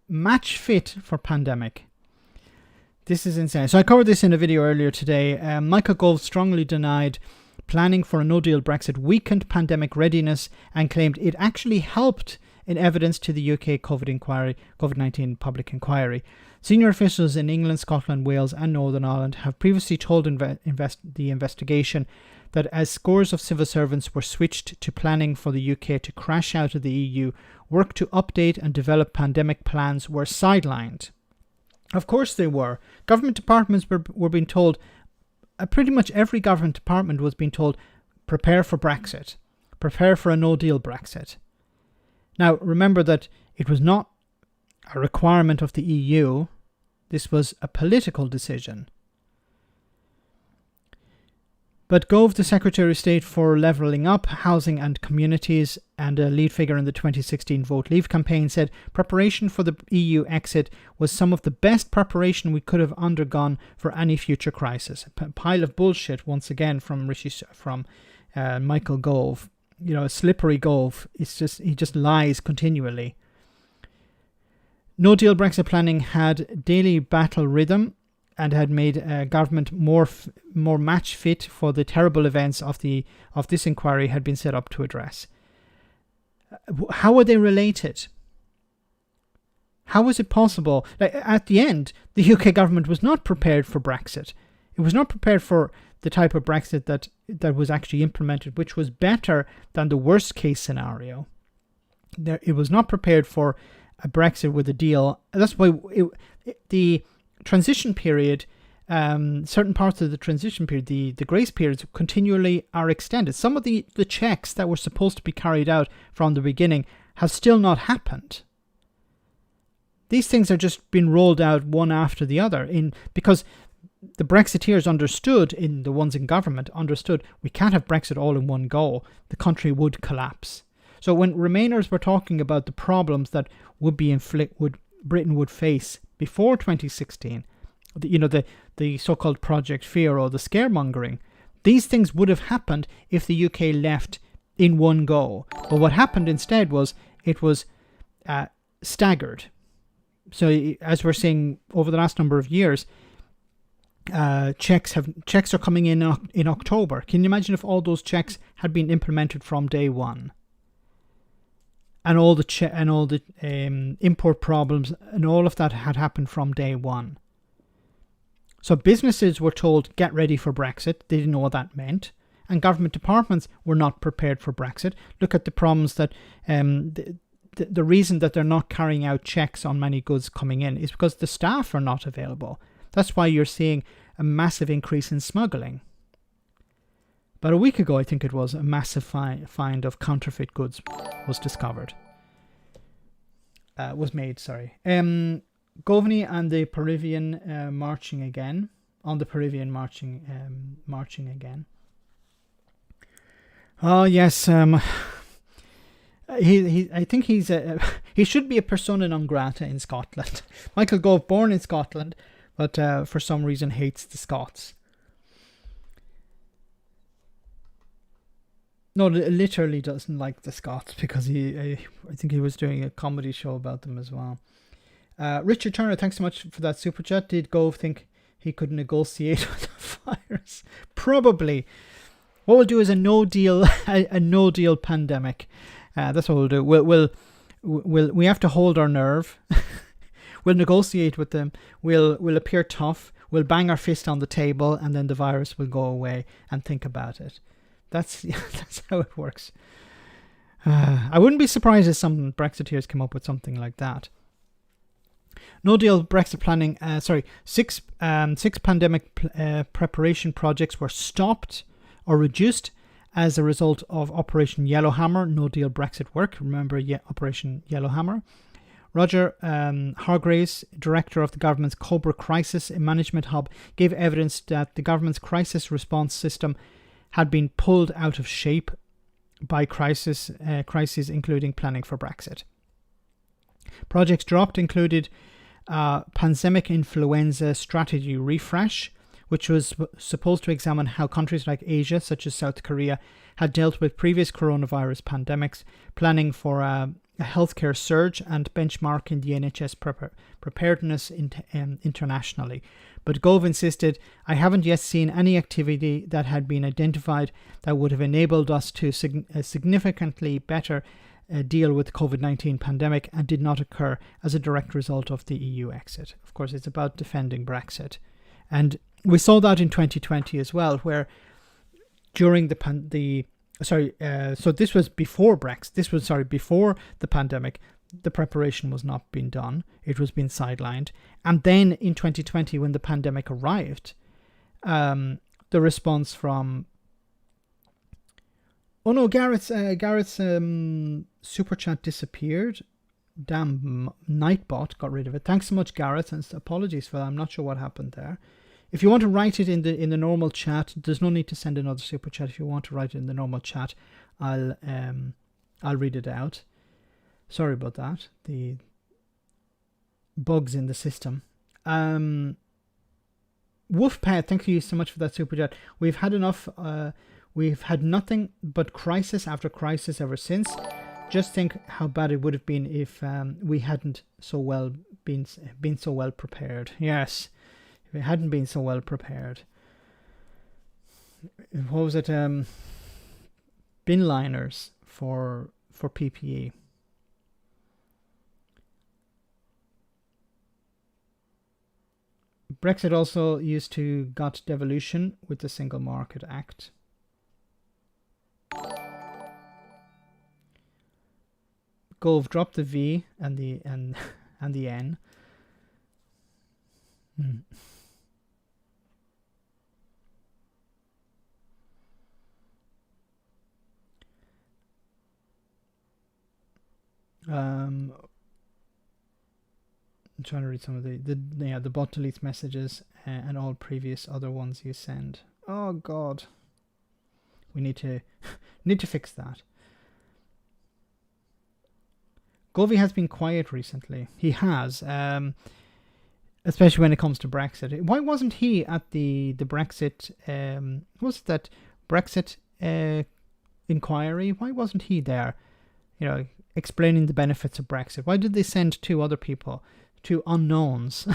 match fit for pandemic. This is insane. So I covered this in a video earlier today. Michael Gove strongly denied planning for a no-deal Brexit weakened pandemic readiness and claimed it actually helped in evidence to the UK COVID-19 public inquiry. Senior officials in England, Scotland, Wales and Northern Ireland have previously told the investigation that as scores of civil servants were switched to planning for the UK to crash out of the EU, work to update and develop pandemic plans were sidelined. Of course they were. Government departments were being told, pretty much every government department was being told, prepare for Brexit, prepare for a no-deal Brexit. Now, remember that it was not a requirement of the EU, this was a political decision. But Gove, the Secretary of State for Levelling Up, Housing and Communities, and a lead figure in the 2016 Vote Leave campaign, said preparation for the EU exit was some of the best preparation we could have undergone for any future crisis. A pile of bullshit, once again, from Michael Gove. You know, a slippery Gove. He just lies continually. No deal Brexit planning had daily battle rhythm and had made government more match fit for the terrible events of this inquiry had been set up to address. How are they related? How was it possible? At the end, the UK government was not prepared for Brexit. It was not prepared for the type of Brexit that was actually implemented, which was better than the worst case scenario. It was not prepared for a Brexit with a deal. That's why the transition period, certain parts of the transition period, the grace periods continually are extended. Some of the checks that were supposed to be carried out from the beginning have still not happened. These things are just being rolled out one after the other because the Brexiteers understood, in the ones in government, understood we can't have Brexit all in one go. The country would collapse. So when Remainers were talking about the problems that Britain would face before 2016, the so-called Project Fear or the scaremongering, these things would have happened if the UK left in one go. But what happened instead was it was staggered. So as we're seeing over the last number of years, checks are coming in October. Can you imagine if all those checks had been implemented from day one, and all the import problems and all of that had happened from day one? So businesses were told, get ready for Brexit. They didn't know what that meant. And government departments were not prepared for Brexit. Look at the problems that the reason that they're not carrying out checks on many goods coming in is because the staff are not available. That's why you're seeing a massive increase in smuggling. About a week ago, I think it was, a massive find of counterfeit goods was discovered. Was made, sorry. Gove and the Peruvian marching again. On the Peruvian marching again. Oh yes, I think he should be a persona non grata in Scotland. Michael Gove, born in Scotland, but for some reason hates the Scots. No, literally doesn't like the Scots, because I think he was doing a comedy show about them as well. Richard Turner, thanks so much for that super chat. Did Gove think he could negotiate with the virus? Probably. What we'll do is a no deal pandemic. That's what we'll do. We have to hold our nerve. We'll negotiate with them. We'll appear tough. We'll bang our fist on the table, and then the virus will go away and think about it. That's how it works. I wouldn't be surprised if some Brexiteers come up with something like that. No deal Brexit planning. Six pandemic preparation projects were stopped or reduced as a result of Operation Yellowhammer. No deal Brexit work. Remember Operation Yellowhammer. Roger Hargraves, director of the government's Cobra Crisis Management Hub, gave evidence that the government's crisis response system had been pulled out of shape by crises, including planning for Brexit. Projects dropped included pandemic influenza strategy refresh, which was supposed to examine how countries like Asia, such as South Korea, had dealt with previous coronavirus pandemics, planning for a healthcare surge and benchmarking the NHS preparedness internationally. But Gove insisted, I haven't yet seen any activity that had been identified that would have enabled us to significantly better deal with the COVID-19 pandemic, and did not occur as a direct result of the EU exit. Of course, it's about defending Brexit. And we saw that in 2020 as well, where during so this was before Brexit. Before the pandemic, the preparation was not being done. It was being sidelined. And then in 2020, when the pandemic arrived, the response from... Oh no, Garrett's super chat disappeared. Damn, Nightbot got rid of it. Thanks so much, Garrett, and apologies for that. I'm not sure what happened there. If you want to write it in the normal chat, there's no need to send another super chat. If you want to write it in the normal chat, I'll read it out. Sorry about that. The bugs in the system. Wolfpad, thank you so much for that super chat. We've had enough. We've had nothing but crisis after crisis ever since. Just think how bad it would have been if we hadn't been so well prepared. Yes, if we hadn't been so well prepared. What was it? Bin liners for PPE. Brexit also used to got devolution with the Single Market Act. Gove dropped the V and the N. I'm trying to read some of the bot deletes messages and all previous other ones you send. Oh God, we need to fix that. Gove has been quiet recently. He has, especially when it comes to Brexit. Why wasn't he at the Brexit? Was it that Brexit inquiry? Why wasn't he there? You know, explaining the benefits of Brexit. Why did they send two other people, two unknowns,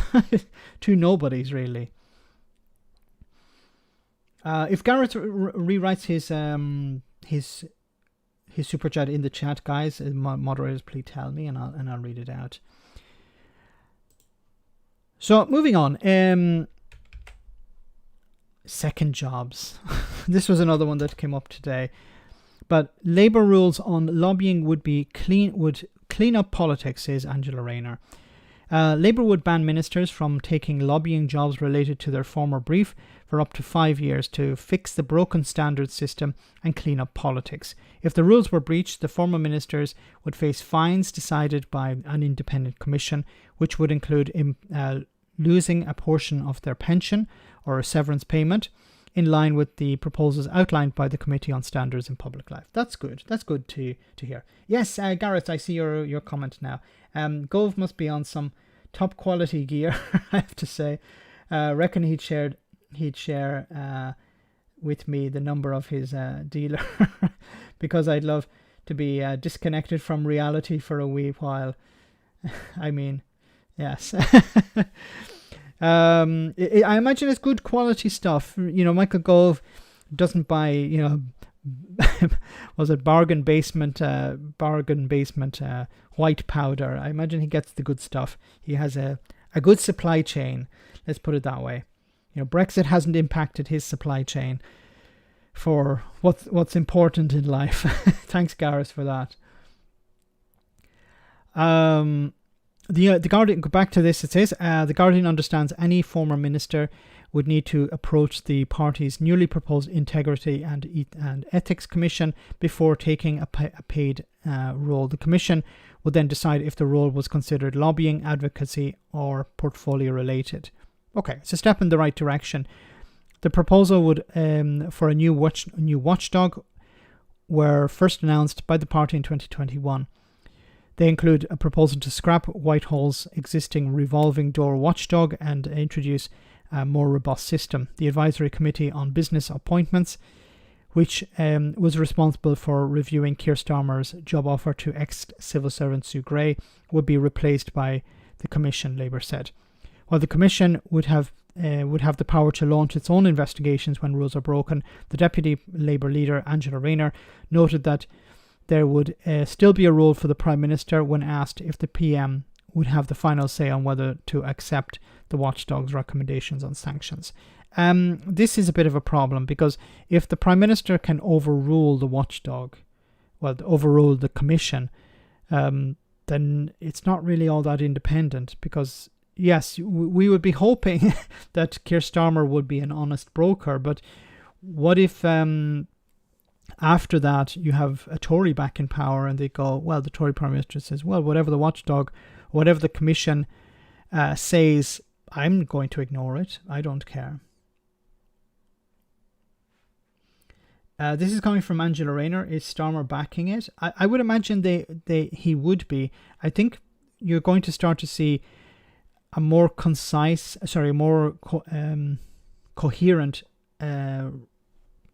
two nobodies really? If Gareth rewrites his super chat in the chat, guys, moderators, please tell me, and I'll read it out. So moving on, second jobs. This was another one that came up today. But Labour rules on lobbying would clean up politics, says Angela Rayner. Labour would ban ministers from taking lobbying jobs related to their former brief for up to 5 years to fix the broken standard system and clean up politics. If the rules were breached, the former ministers would face fines decided by an independent commission, which would include losing a portion of their pension or a severance payment, in line with the proposals outlined by the Committee on Standards in Public Life. That's good. That's good to hear. Yes, Gareth, I see your comment now. Gove must be on some top quality gear, I have to say. Reckon he'd share with me the number of his dealer because I'd love to be disconnected from reality for a wee while. I mean, yes. I imagine it's good quality stuff. You know, Michael Gove doesn't buy, you know, was it bargain basement white powder. I imagine he gets the good stuff. He has a good supply chain. Let's put it that way. You know, Brexit hasn't impacted his supply chain for what's important in life. Thanks, Gareth, for that. The Guardian, go back to this, it says, The Guardian understands any former minister would need to approach the party's newly proposed Integrity and Ethics Commission before taking a paid role. The commission would then decide if the role was considered lobbying, advocacy, or portfolio related. Okay, it's a step in the right direction. The proposal would for a new watchdog were first announced by the party in 2021. They include a proposal to scrap Whitehall's existing revolving door watchdog and introduce a more robust system. The Advisory Committee on Business Appointments, which was responsible for reviewing Keir Starmer's job offer to ex-civil servant Sue Gray, would be replaced by the Commission, Labour said. While the Commission would have the power to launch its own investigations when rules are broken, the Deputy Labour leader, Angela Rayner, noted that there would still be a role for the Prime Minister when asked if the PM would have the final say on whether to accept the watchdog's recommendations on sanctions. This is a bit of a problem because if the Prime Minister can overrule the watchdog, overrule the Commission, then it's not really all that independent because, yes, we would be hoping that Keir Starmer would be an honest broker, but what if after that you have a Tory back in power and they go, well, the Tory Prime Minister says, well, whatever the watchdog, whatever the Commission says, I'm going to ignore it. I don't care. This is coming from Angela Rayner. Is Starmer backing it? I would imagine he would be. I think you're going to start to see a more concise, coherent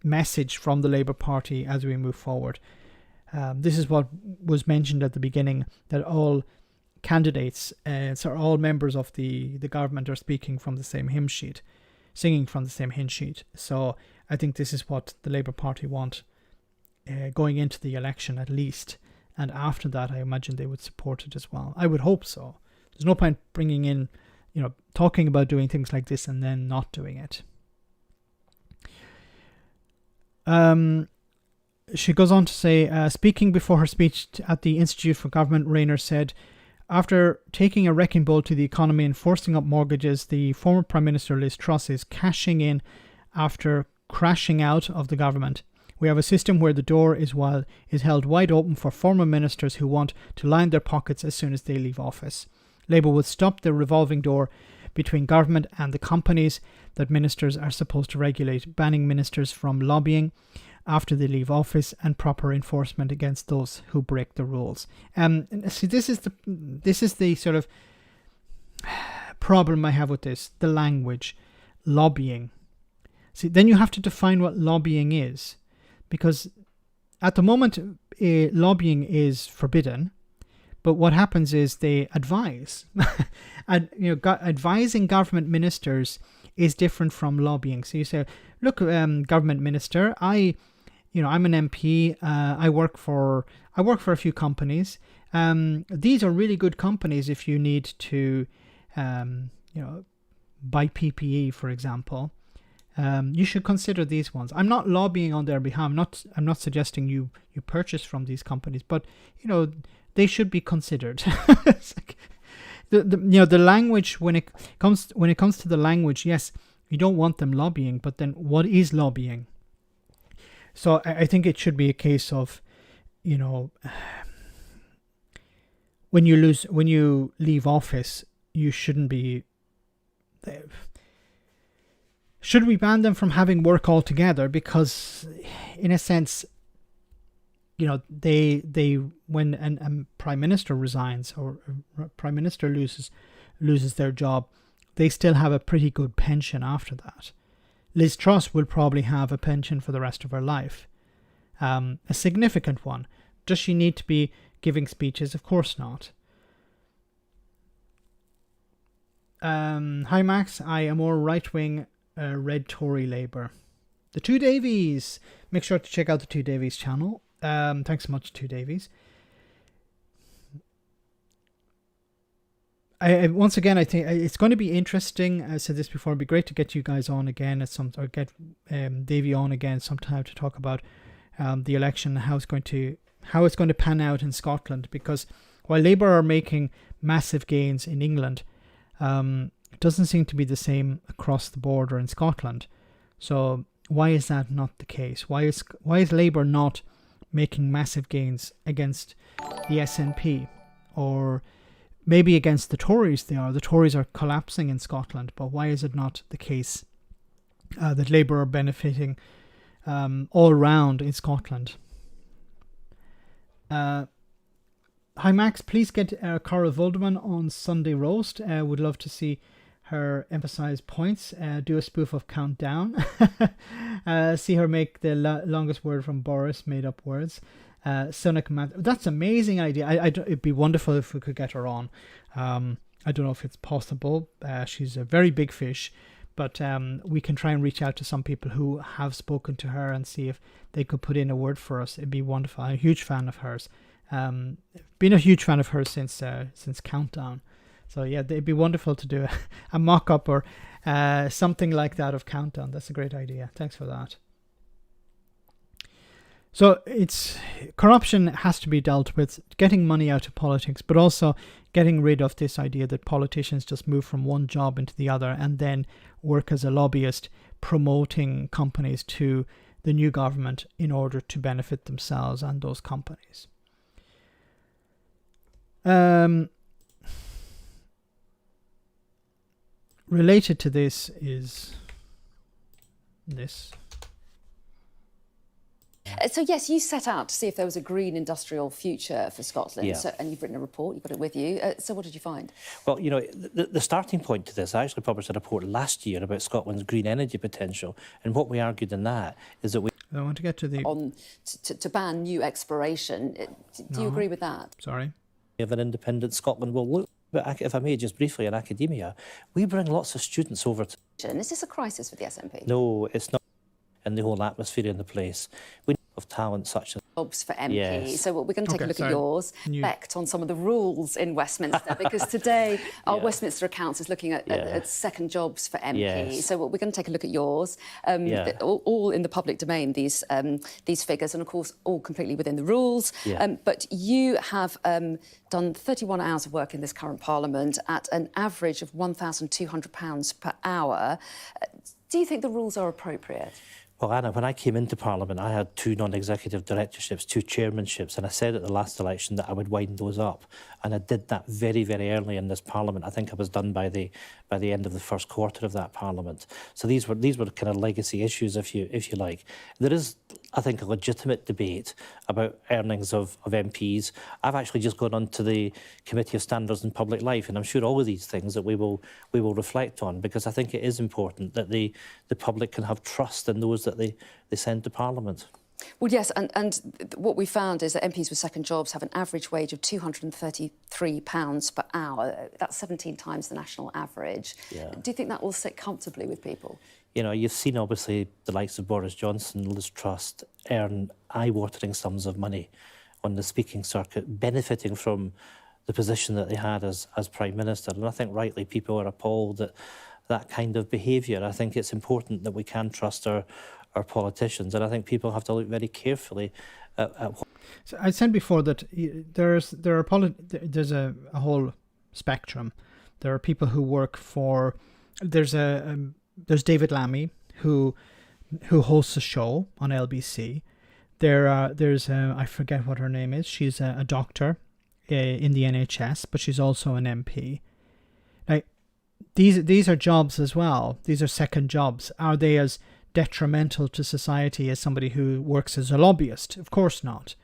message from the Labour Party as we move forward. This is what was mentioned at the beginning, that all candidates, all members of the government are speaking from the same hymn sheet, singing from the same hymn sheet. So I think this is what the Labour Party want going into the election at least. And after that, I imagine they would support it as well. I would hope so. There's no point bringing in, talking about doing things like this and then not doing it. She goes on to say, speaking before her speech at the Institute for Government, Rayner said, after taking a wrecking ball to the economy and forcing up mortgages, the former Prime Minister Liz Truss is cashing in after crashing out of the government. We have a system where the door is held wide open for former ministers who want to line their pockets as soon as they leave office. Labour would stop the revolving door between government and the companies that ministers are supposed to regulate, banning ministers from lobbying after they leave office and proper enforcement against those who break the rules. See, this is the sort of problem I have with this, the language, lobbying. See, then you have to define what lobbying is, because at the moment lobbying is forbidden. But what happens is they advise, and advising government ministers is different from lobbying. So you say, look, government minister, I'm an MP. I work for a few companies. These are really good companies if you need to, buy PPE, for example. You should consider these ones. I'm not lobbying on their behalf. I'm not suggesting you purchase from these companies, but they should be considered. It's like the language when it comes to the language. Yes, you don't want them lobbying, but then what is lobbying? So I think it should be a case of, when you leave office, you shouldn't be. Should we ban them from having work altogether? Because, in a sense, they when a prime minister resigns or a prime minister loses their job, they still have a pretty good pension after that. Liz Truss will probably have a pension for the rest of her life, a significant one. Does she need to be giving speeches? Of course not. Hi Max, I am more right-wing red Tory Labour. The Two Davies. Make sure to check out the Two Davies channel. Thanks so much, Two Davies. Once again, I think it's going to be interesting. I said this before. It'd be great to get you guys on again or get Davey on again sometime to talk about the election and how it's going to pan out in Scotland. Because while Labour are making massive gains in England, it doesn't seem to be the same across the border in Scotland. So why is that not the case? Why is Labour not making massive gains against the SNP, or maybe against the Tories? The Tories are collapsing in Scotland, but why is it not the case that Labour are benefiting all round in Scotland? Hi Max, please get Cara Volderman on Sunday Roast. Would love to see her emphasize points. Do a spoof of Countdown. See her make the longest word from Boris made up words. Sonic Math. That's an amazing idea. It'd be wonderful if we could get her on. I don't know if it's possible. She's a very big fish, but we can try and reach out to some people who have spoken to her and see if they could put in a word for us. It'd be wonderful. I'm a huge fan of hers. Been a huge fan of hers since Countdown. So yeah, it'd be wonderful to do a mock-up or something like that of Countdown. That's a great idea. Thanks for that. So corruption has to be dealt with, getting money out of politics, but also getting rid of this idea that politicians just move from one job into the other and then work as a lobbyist promoting companies to the new government in order to benefit themselves and those companies. Related to this is this. So yes, you set out to see if there was a green industrial future for Scotland, Yeah. and you've written a report, you've got it with you. So what did you find? Well, the starting point to this, I actually published a report last year about Scotland's green energy potential, and what we argued in that is that we... I want to get to the... To ban new exploration. Do you agree with that? Sorry. If an independent Scotland will look. But if I may, just briefly, in academia, we bring lots of students over to... Is this a crisis for the SNP? No, it's not. And the whole atmosphere in the place. We of talent such as... Jobs for MP. Yes. So we're going to take a look at yours, reflect on some of the rules in Westminster, because today our Westminster Accounts is looking at second jobs for MP. Yes. So we're going to take a look at yours, all in the public domain, these figures, and of course all completely within the rules. But you have done 31 hours of work in this current Parliament at an average of £1,200 per hour. Do you think the rules are appropriate? Well, Anna, when I came into Parliament, I had 2 non-executive directorships, 2 chairmanships, and I said at the last election that I would wind those up. And I did that very, very early in this Parliament. I think I was done by the end of the first quarter of that Parliament. So these were kind of legacy issues, if you like. There is, I think, a legitimate debate about earnings of MPs. I've actually just gone on to the Committee of Standards in Public Life, and I'm sure all of these things that we will reflect on, because I think it is important that the public can have trust in those that they send to Parliament. Well, yes, and what we found is that MPs with second jobs have an average wage of £233 per hour. That's 17 times the national average. Yeah. Do you think that will sit comfortably with people? You know, you've seen obviously the likes of Boris Johnson, Liz Truss earn eye-watering sums of money on the speaking circuit, benefiting from the position that they had as Prime Minister. And I think rightly people are appalled at that kind of behaviour. I think it's important that we can trust our politicians, and I think people have to look very carefully at what... So I said before that there's a whole spectrum. There are people who work for... There's David Lammy who hosts a show on LBC. There's I forget what her name is. She's a doctor in the NHS, but she's also an MP. Now, these are jobs as well. These are second jobs. Are they as detrimental to society as somebody who works as a lobbyist? Of course not.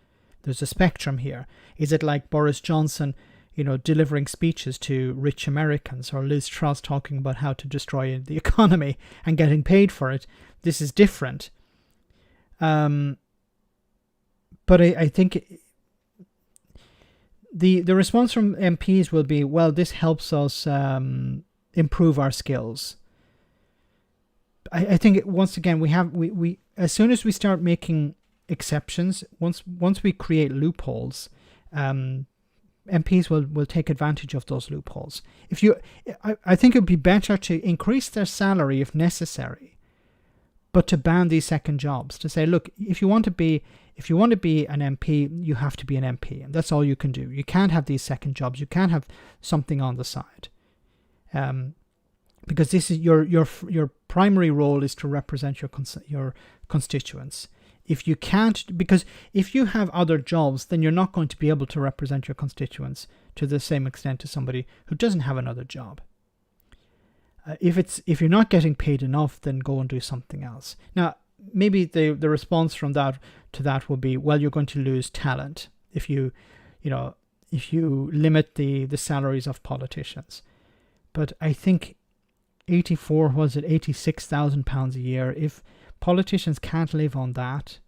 There's a spectrum here. Is it like Boris Johnson, delivering speeches to rich Americans, or Liz Truss talking about how to destroy the economy and getting paid for it? This is different. But I think the response from MPs will be, well, this helps us improve our skills. I think once again we as soon as we start making exceptions, once we create loopholes, MPs will take advantage of those loopholes. I think it would be better to increase their salary if necessary, but to ban these second jobs. To say, look, if you want to be an MP, you have to be an MP, and that's all you can do. You can't have these second jobs. You can't have something on the side. Because this is your primary role is to represent your constituents. If you can't, because if you have other jobs, then you're not going to be able to represent your constituents to the same extent as somebody who doesn't have another job. If you're not getting paid enough, then go and do something else. Now, maybe the response from that to that will be, well, you're going to lose talent if you limit the salaries of politicians. But I think £86,000 a year. If politicians can't live on that,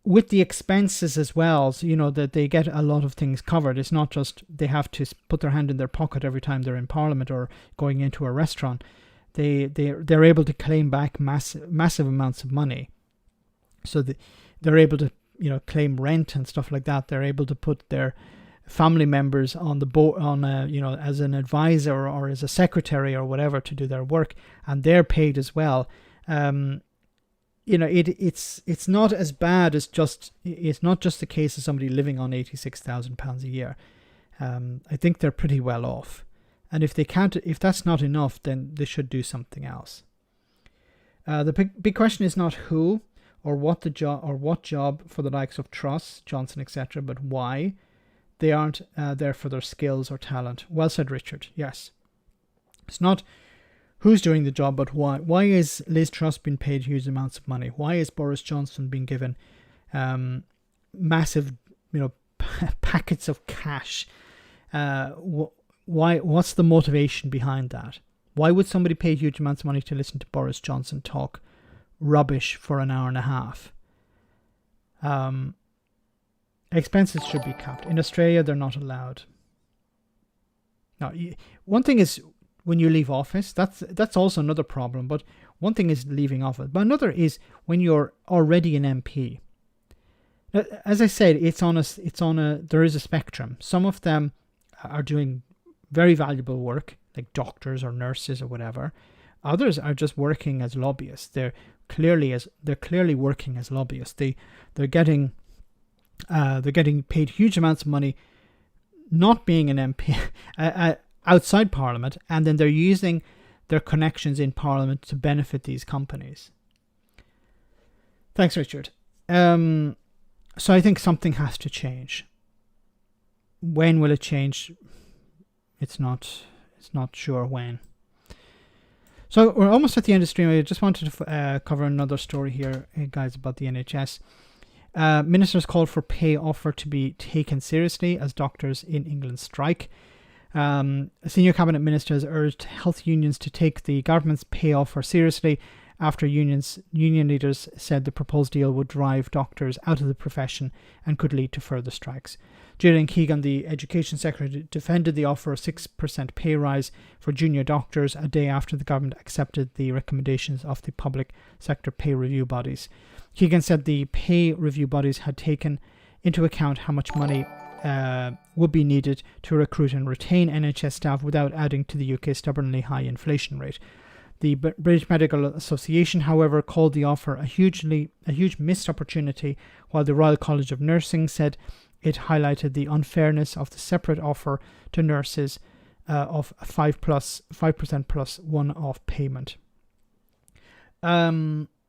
with the expenses as well, so that they get a lot of things covered. It's not just they have to put their hand in their pocket every time they're in Parliament or going into a restaurant. They're able to claim back massive amounts of money. So they're able to claim rent and stuff like that. They're able to put their family members on the board, as an advisor or as a secretary or whatever to do their work, and they're paid as well. It's not as bad as it's not just the case of somebody living on £86,000 a year. I think they're pretty well off, and if that's not enough, then they should do something else. The big question is not who or what job for the likes of Truss, Johnson, etc., but why. They aren't there for their skills or talent. Well said, Richard. Yes. It's not who's doing the job, but why. Why is Liz Truss being paid huge amounts of money? Why is Boris Johnson being given massive, packets of cash? What's the motivation behind that? Why would somebody pay huge amounts of money to listen to Boris Johnson talk rubbish for an hour and a half? Expenses should be capped. In Australia, they're not allowed. Now, one thing is when you leave office, that's also another problem. But one thing is leaving office, but another is when you're already an MP. Now, as I said, there is a spectrum. Some of them are doing very valuable work, like doctors or nurses or whatever. Others are just working as lobbyists. They're clearly working as lobbyists. They're getting paid huge amounts of money not being an MP outside Parliament, and then they're using their connections in Parliament to benefit these companies. Thanks, Richard. So I think something has to change. When will it change? It's not sure when. So we're almost at the end of the stream. I just wanted to cover another story here, guys, about the NHS. Ministers called for pay offer to be taken seriously as doctors in England strike. A senior cabinet minister has urged health unions to take the government's pay offer seriously after union leaders said the proposed deal would drive doctors out of the profession and could lead to further strikes. Gillian Keegan, the Education Secretary, defended the offer of 6% pay rise for junior doctors a day after the government accepted the recommendations of the public sector pay review bodies. Keegan said the pay review bodies had taken into account how much money would be needed to recruit and retain NHS staff without adding to the UK's stubbornly high inflation rate. The British Medical Association, however, called the offer a huge missed opportunity, while the Royal College of Nursing said it highlighted the unfairness of the separate offer to nurses of 5% plus one-off payment.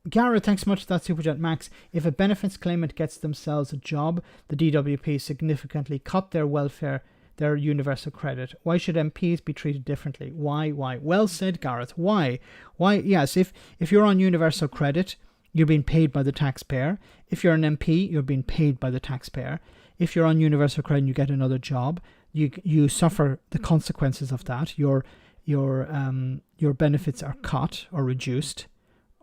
Gareth, thanks so much for that super chat. Max, if a benefits claimant gets themselves a job, the DWP significantly cut their welfare, their universal credit. Why should MPs be treated differently? Why? Well said, Gareth. Why? Yes, if you're on universal credit, you're being paid by the taxpayer. If you're an MP, you're being paid by the taxpayer. If you're on universal credit and you get another job, you suffer the consequences of that. Your benefits are cut or reduced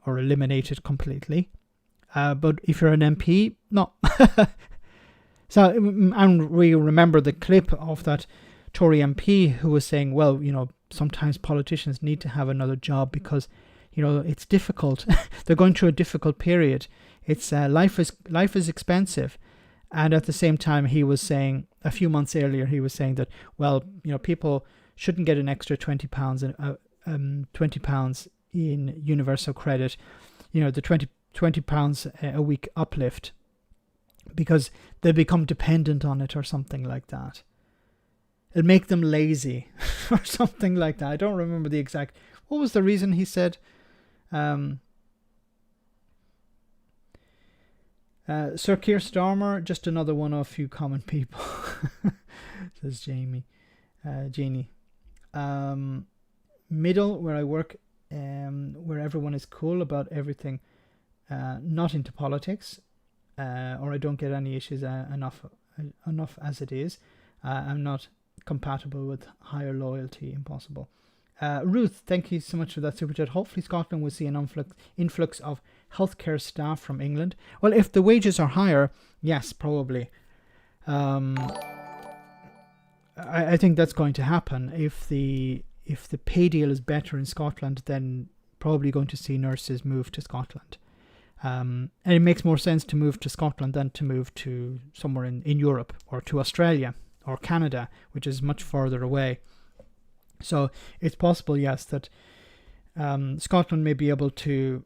or eliminated completely. But if you're an MP, no. So, and we remember the clip of that Tory MP who was saying, well, sometimes politicians need to have another job because, it's difficult. They're going through a difficult period. It's life is expensive. And at the same time, he was saying, a few months earlier, he was saying that, well, people shouldn't get an extra £20 in universal credit, the £20 a week uplift, because they become dependent on it or something like that. It'll make them lazy or something like that. I don't remember the exact... What was the reason he said? Sir Keir Starmer, just another one of a few common people, says Jeannie. Middle, where I work, where everyone is cool about everything, not into politics, or I don't get any issues enough as it is. I'm not compatible with higher loyalty, impossible. Ruth, thank you so much for that super chat. Hopefully Scotland will see an influx of healthcare staff from England. Well, if the wages are higher, yes, probably. I think that's going to happen. If the pay deal is better in Scotland, then probably going to see nurses move to Scotland. And it makes more sense to move to Scotland than to move to somewhere in Europe or to Australia or Canada, which is much further away. So it's possible, yes, that Scotland may be able to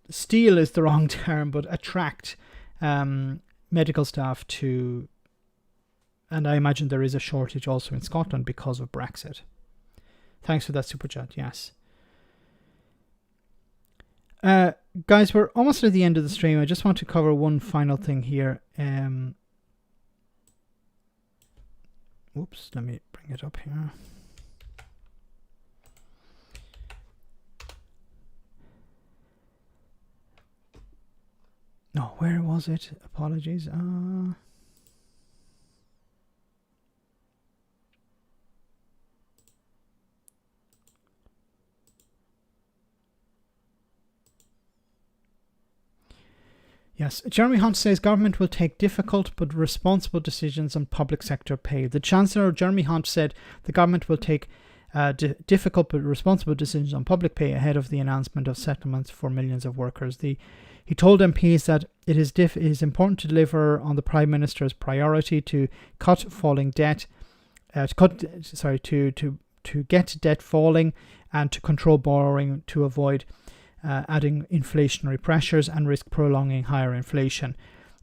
steal is the wrong term, but attract medical staff to, and I imagine there is a shortage also in Scotland because of Brexit. Thanks for that super chat, yes. Guys, we're almost at the end of the stream. I just want to cover one final thing here. Whoops, let me bring it up here. No, where was it? Apologies. Yes, Jeremy Hunt says government will take difficult but responsible decisions on public sector pay. The Chancellor, Jeremy Hunt, said the government will take difficult but responsible decisions on public pay ahead of the announcement of settlements for millions of workers. He told MPs that it is important to deliver on the Prime Minister's priority to cut falling debt, to get debt falling and to control borrowing to avoid adding inflationary pressures and risk prolonging higher inflation.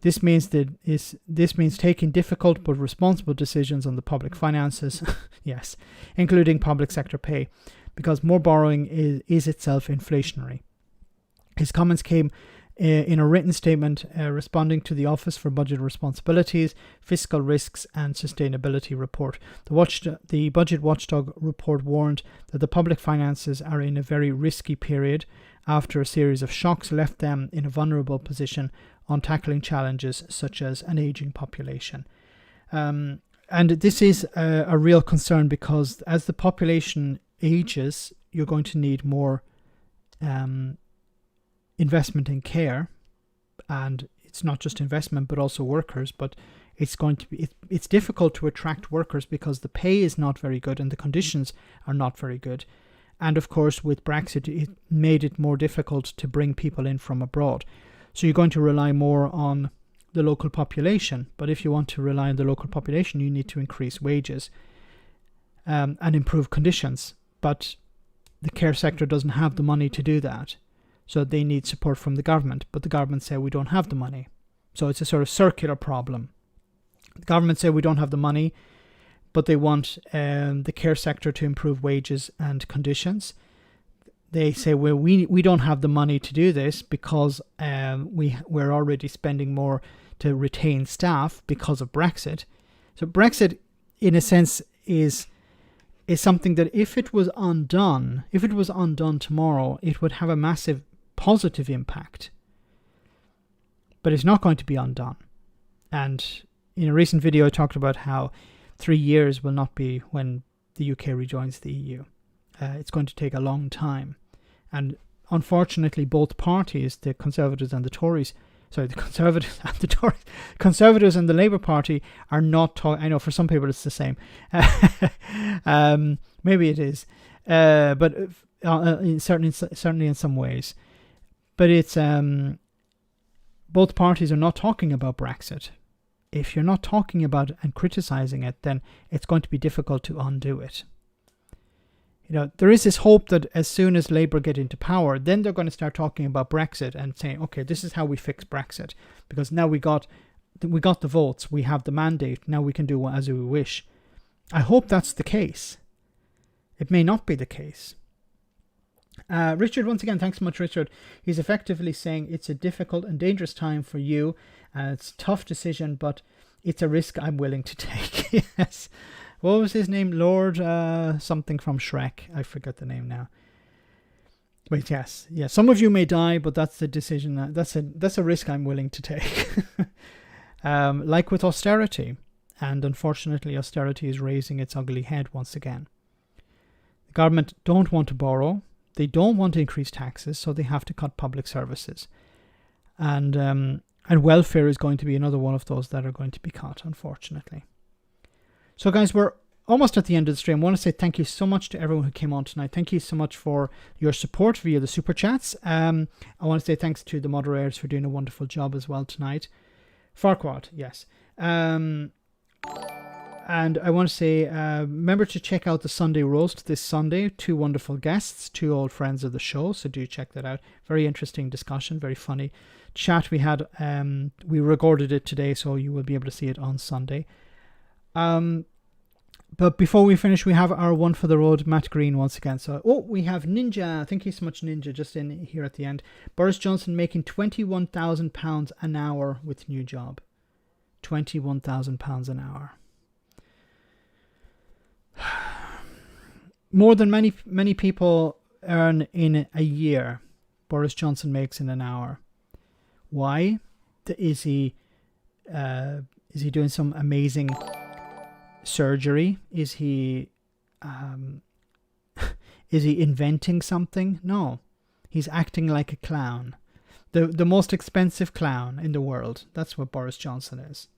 This means taking difficult but responsible decisions on the public finances, yes, including public sector pay, because more borrowing is itself inflationary. His comments came in a written statement responding to the Office for Budget Responsibilities, Fiscal Risks and Sustainability report. The Budget Watchdog report warned that the public finances are in a very risky period after a series of shocks left them in a vulnerable position on tackling challenges such as an aging population. And this is a real concern because as the population ages, you're going to need more investment in care, and it's not just investment but also workers, but it's difficult to attract workers because the pay is not very good and the conditions are not very good. And of course, with Brexit, it made it more difficult to bring people in from abroad. So you're going to rely more on the local population. But if you want to rely on the local population, you need to increase wages and improve conditions. But the care sector doesn't have the money to do that. So they need support from the government. But the government say we don't have the money. So it's a sort of circular problem. The government say we don't have the money, but they want the care sector to improve wages and conditions. They say, well, we don't have the money to do this because we're already spending more to retain staff because of Brexit. So Brexit, in a sense, is something that if it was undone tomorrow, it would have a massive positive impact. But it's not going to be undone. And in a recent video, I talked about how 3 years will not be when the UK rejoins the EU. It's going to take a long time. And unfortunately, both parties, the Conservatives and the Tories, Conservatives and the Labour Party are not talking. I know for some people it's the same. Maybe it is. But certainly in some ways. But it's both parties are not talking about Brexit. If you're not talking about it and criticising it, then it's going to be difficult to undo it. You know, there is this hope that as soon as Labour get into power, then they're going to start talking about Brexit and saying, okay, this is how we fix Brexit. Because now we got the votes, we have the mandate, now we can do as we wish. I hope that's the case. It may not be the case. Richard, once again, thanks so much, Richard. He's effectively saying it's a difficult and dangerous time for you. It's a tough decision, but it's a risk I'm willing to take. Yes. What was his name? Lord something from Shrek. I forget the name now. But yes. Some of you may die, but that's the decision. That's a risk I'm willing to take. Like with austerity. And unfortunately, austerity is raising its ugly head once again. The government don't want to borrow. They don't want to increase taxes, so they have to cut public services. And welfare is going to be another one of those that are going to be cut, unfortunately. So guys, we're almost at the end of the stream. I want to say thank you so much to everyone who came on tonight. Thank you so much for your support via the super chats. I want to say thanks to the moderators for doing a wonderful job as well tonight. Farquaad, yes. And I want to say, remember to check out the Sunday roast this Sunday. 2 wonderful guests, 2 old friends of the show. So do check that out. Very interesting discussion, very funny chat we had. We recorded it today, so you will be able to see it on Sunday. But before we finish, we have our one for the road, Matt Green, once again. So, we have Ninja. Thank you so much, Ninja, just in here at the end. Boris Johnson making £21,000 an hour with new job. £21,000 an hour. More than many people earn in a year, Boris Johnson makes in an hour. Why? Is he doing some amazing surgery? Is he inventing something? No, he's acting like a clown, the most expensive clown in the world. That's what Boris Johnson is.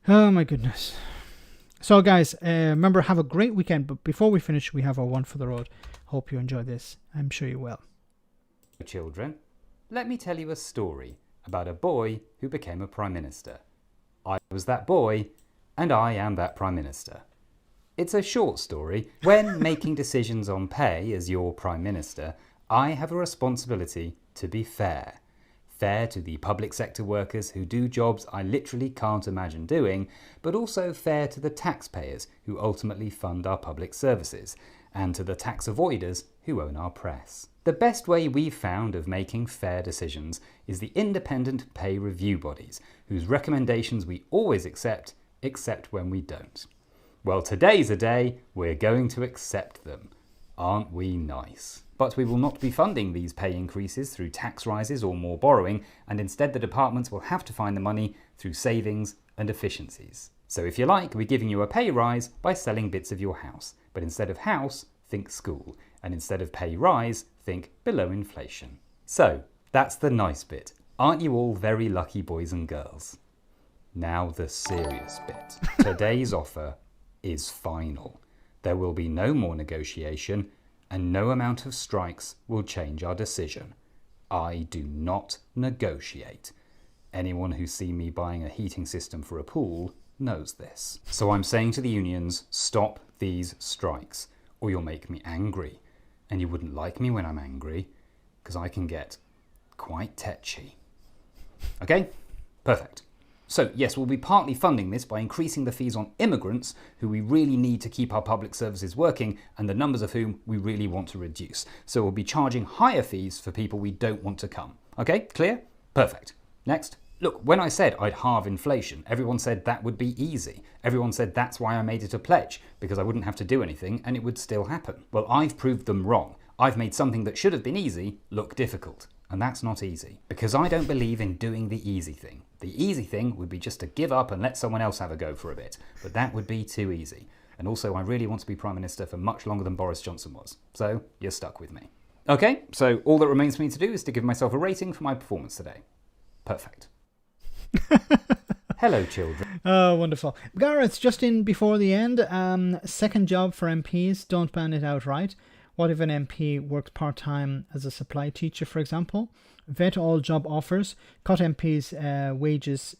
Oh my goodness. So guys, remember, have a great weekend. But before we finish, we have our one for the road. Hope you enjoy this. I'm sure you will. Children, let me tell you a story about a boy who became a Prime Minister. I was that boy, and I am that Prime Minister. It's a short story. When making decisions on pay as your Prime Minister, I have a responsibility to be fair. Fair to the public sector workers who do jobs I literally can't imagine doing, but also fair to the taxpayers who ultimately fund our public services, and to the tax avoiders who own our press. The best way we've found of making fair decisions is the independent pay review bodies, whose recommendations we always accept, except when we don't. Well, today's a day we're going to accept them. Aren't we nice? But we will not be funding these pay increases through tax rises or more borrowing, and instead the departments will have to find the money through savings and efficiencies. So if you like, we're giving you a pay rise by selling bits of your house. But instead of house, think school. And instead of pay rise, think below inflation. So, that's the nice bit. Aren't you all very lucky boys and girls? Now the serious bit. Today's offer is final. There will be no more negotiation, and no amount of strikes will change our decision. I do not negotiate. Anyone who's seen me buying a heating system for a pool knows this. So I'm saying to the unions, stop these strikes, or you'll make me angry. And you wouldn't like me when I'm angry, because I can get quite tetchy. Okay? Perfect. So, yes, we'll be partly funding this by increasing the fees on immigrants who we really need to keep our public services working and the numbers of whom we really want to reduce. So we'll be charging higher fees for people we don't want to come. Okay, clear? Perfect. Next. Look, when I said I'd halve inflation, everyone said that would be easy. Everyone said that's why I made it a pledge, because I wouldn't have to do anything and it would still happen. Well, I've proved them wrong. I've made something that should have been easy look difficult. And that's not easy, because I don't believe in doing the easy thing. The easy thing would be just to give up and let someone else have a go for a bit, but that would be too easy. And also, I really want to be Prime Minister for much longer than Boris Johnson was, so you're stuck with me. Okay, so all that remains for me to do is to give myself a rating for my performance today. Perfect. Hello, children. Oh, wonderful. Gareth, just in before the end, second job for MPs, don't ban it outright. What if an MP works part-time as a supply teacher, for example? Vet all job offers, cut MP wages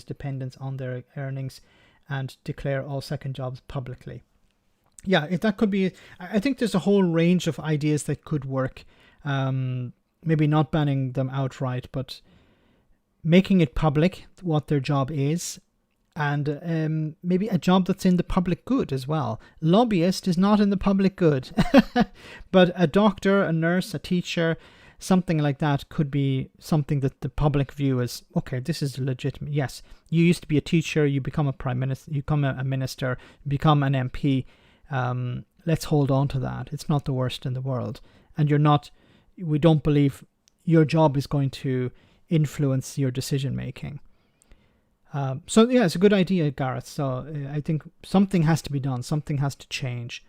dependent on their earnings, and declare all second jobs publicly. Yeah, if that could be. I think there's a whole range of ideas that could work. Maybe not banning them outright, but making it public what their job is. And maybe a job that's in the public good as well. Lobbyist is not in the public good. But a doctor, a nurse, a teacher, something like that could be something that the public view as, okay, this is legitimate. Yes, you used to be a teacher, you become a prime minister, you become a minister, become an MP. Let's hold on to that. It's not the worst in the world. And we don't believe your job is going to influence your decision making. So yeah, it's a good idea, Gareth. So I think something has to be done. Something has to change.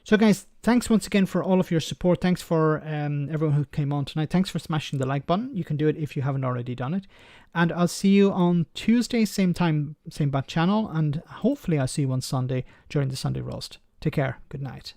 So guys, thanks once again for all of your support. Thanks for everyone who came on tonight. Thanks for smashing the like button. You can do it if you haven't already done it. And I'll see you on Tuesday, same time, same bat channel. And hopefully I'll see you on Sunday during the Sunday roast. Take care. Good night.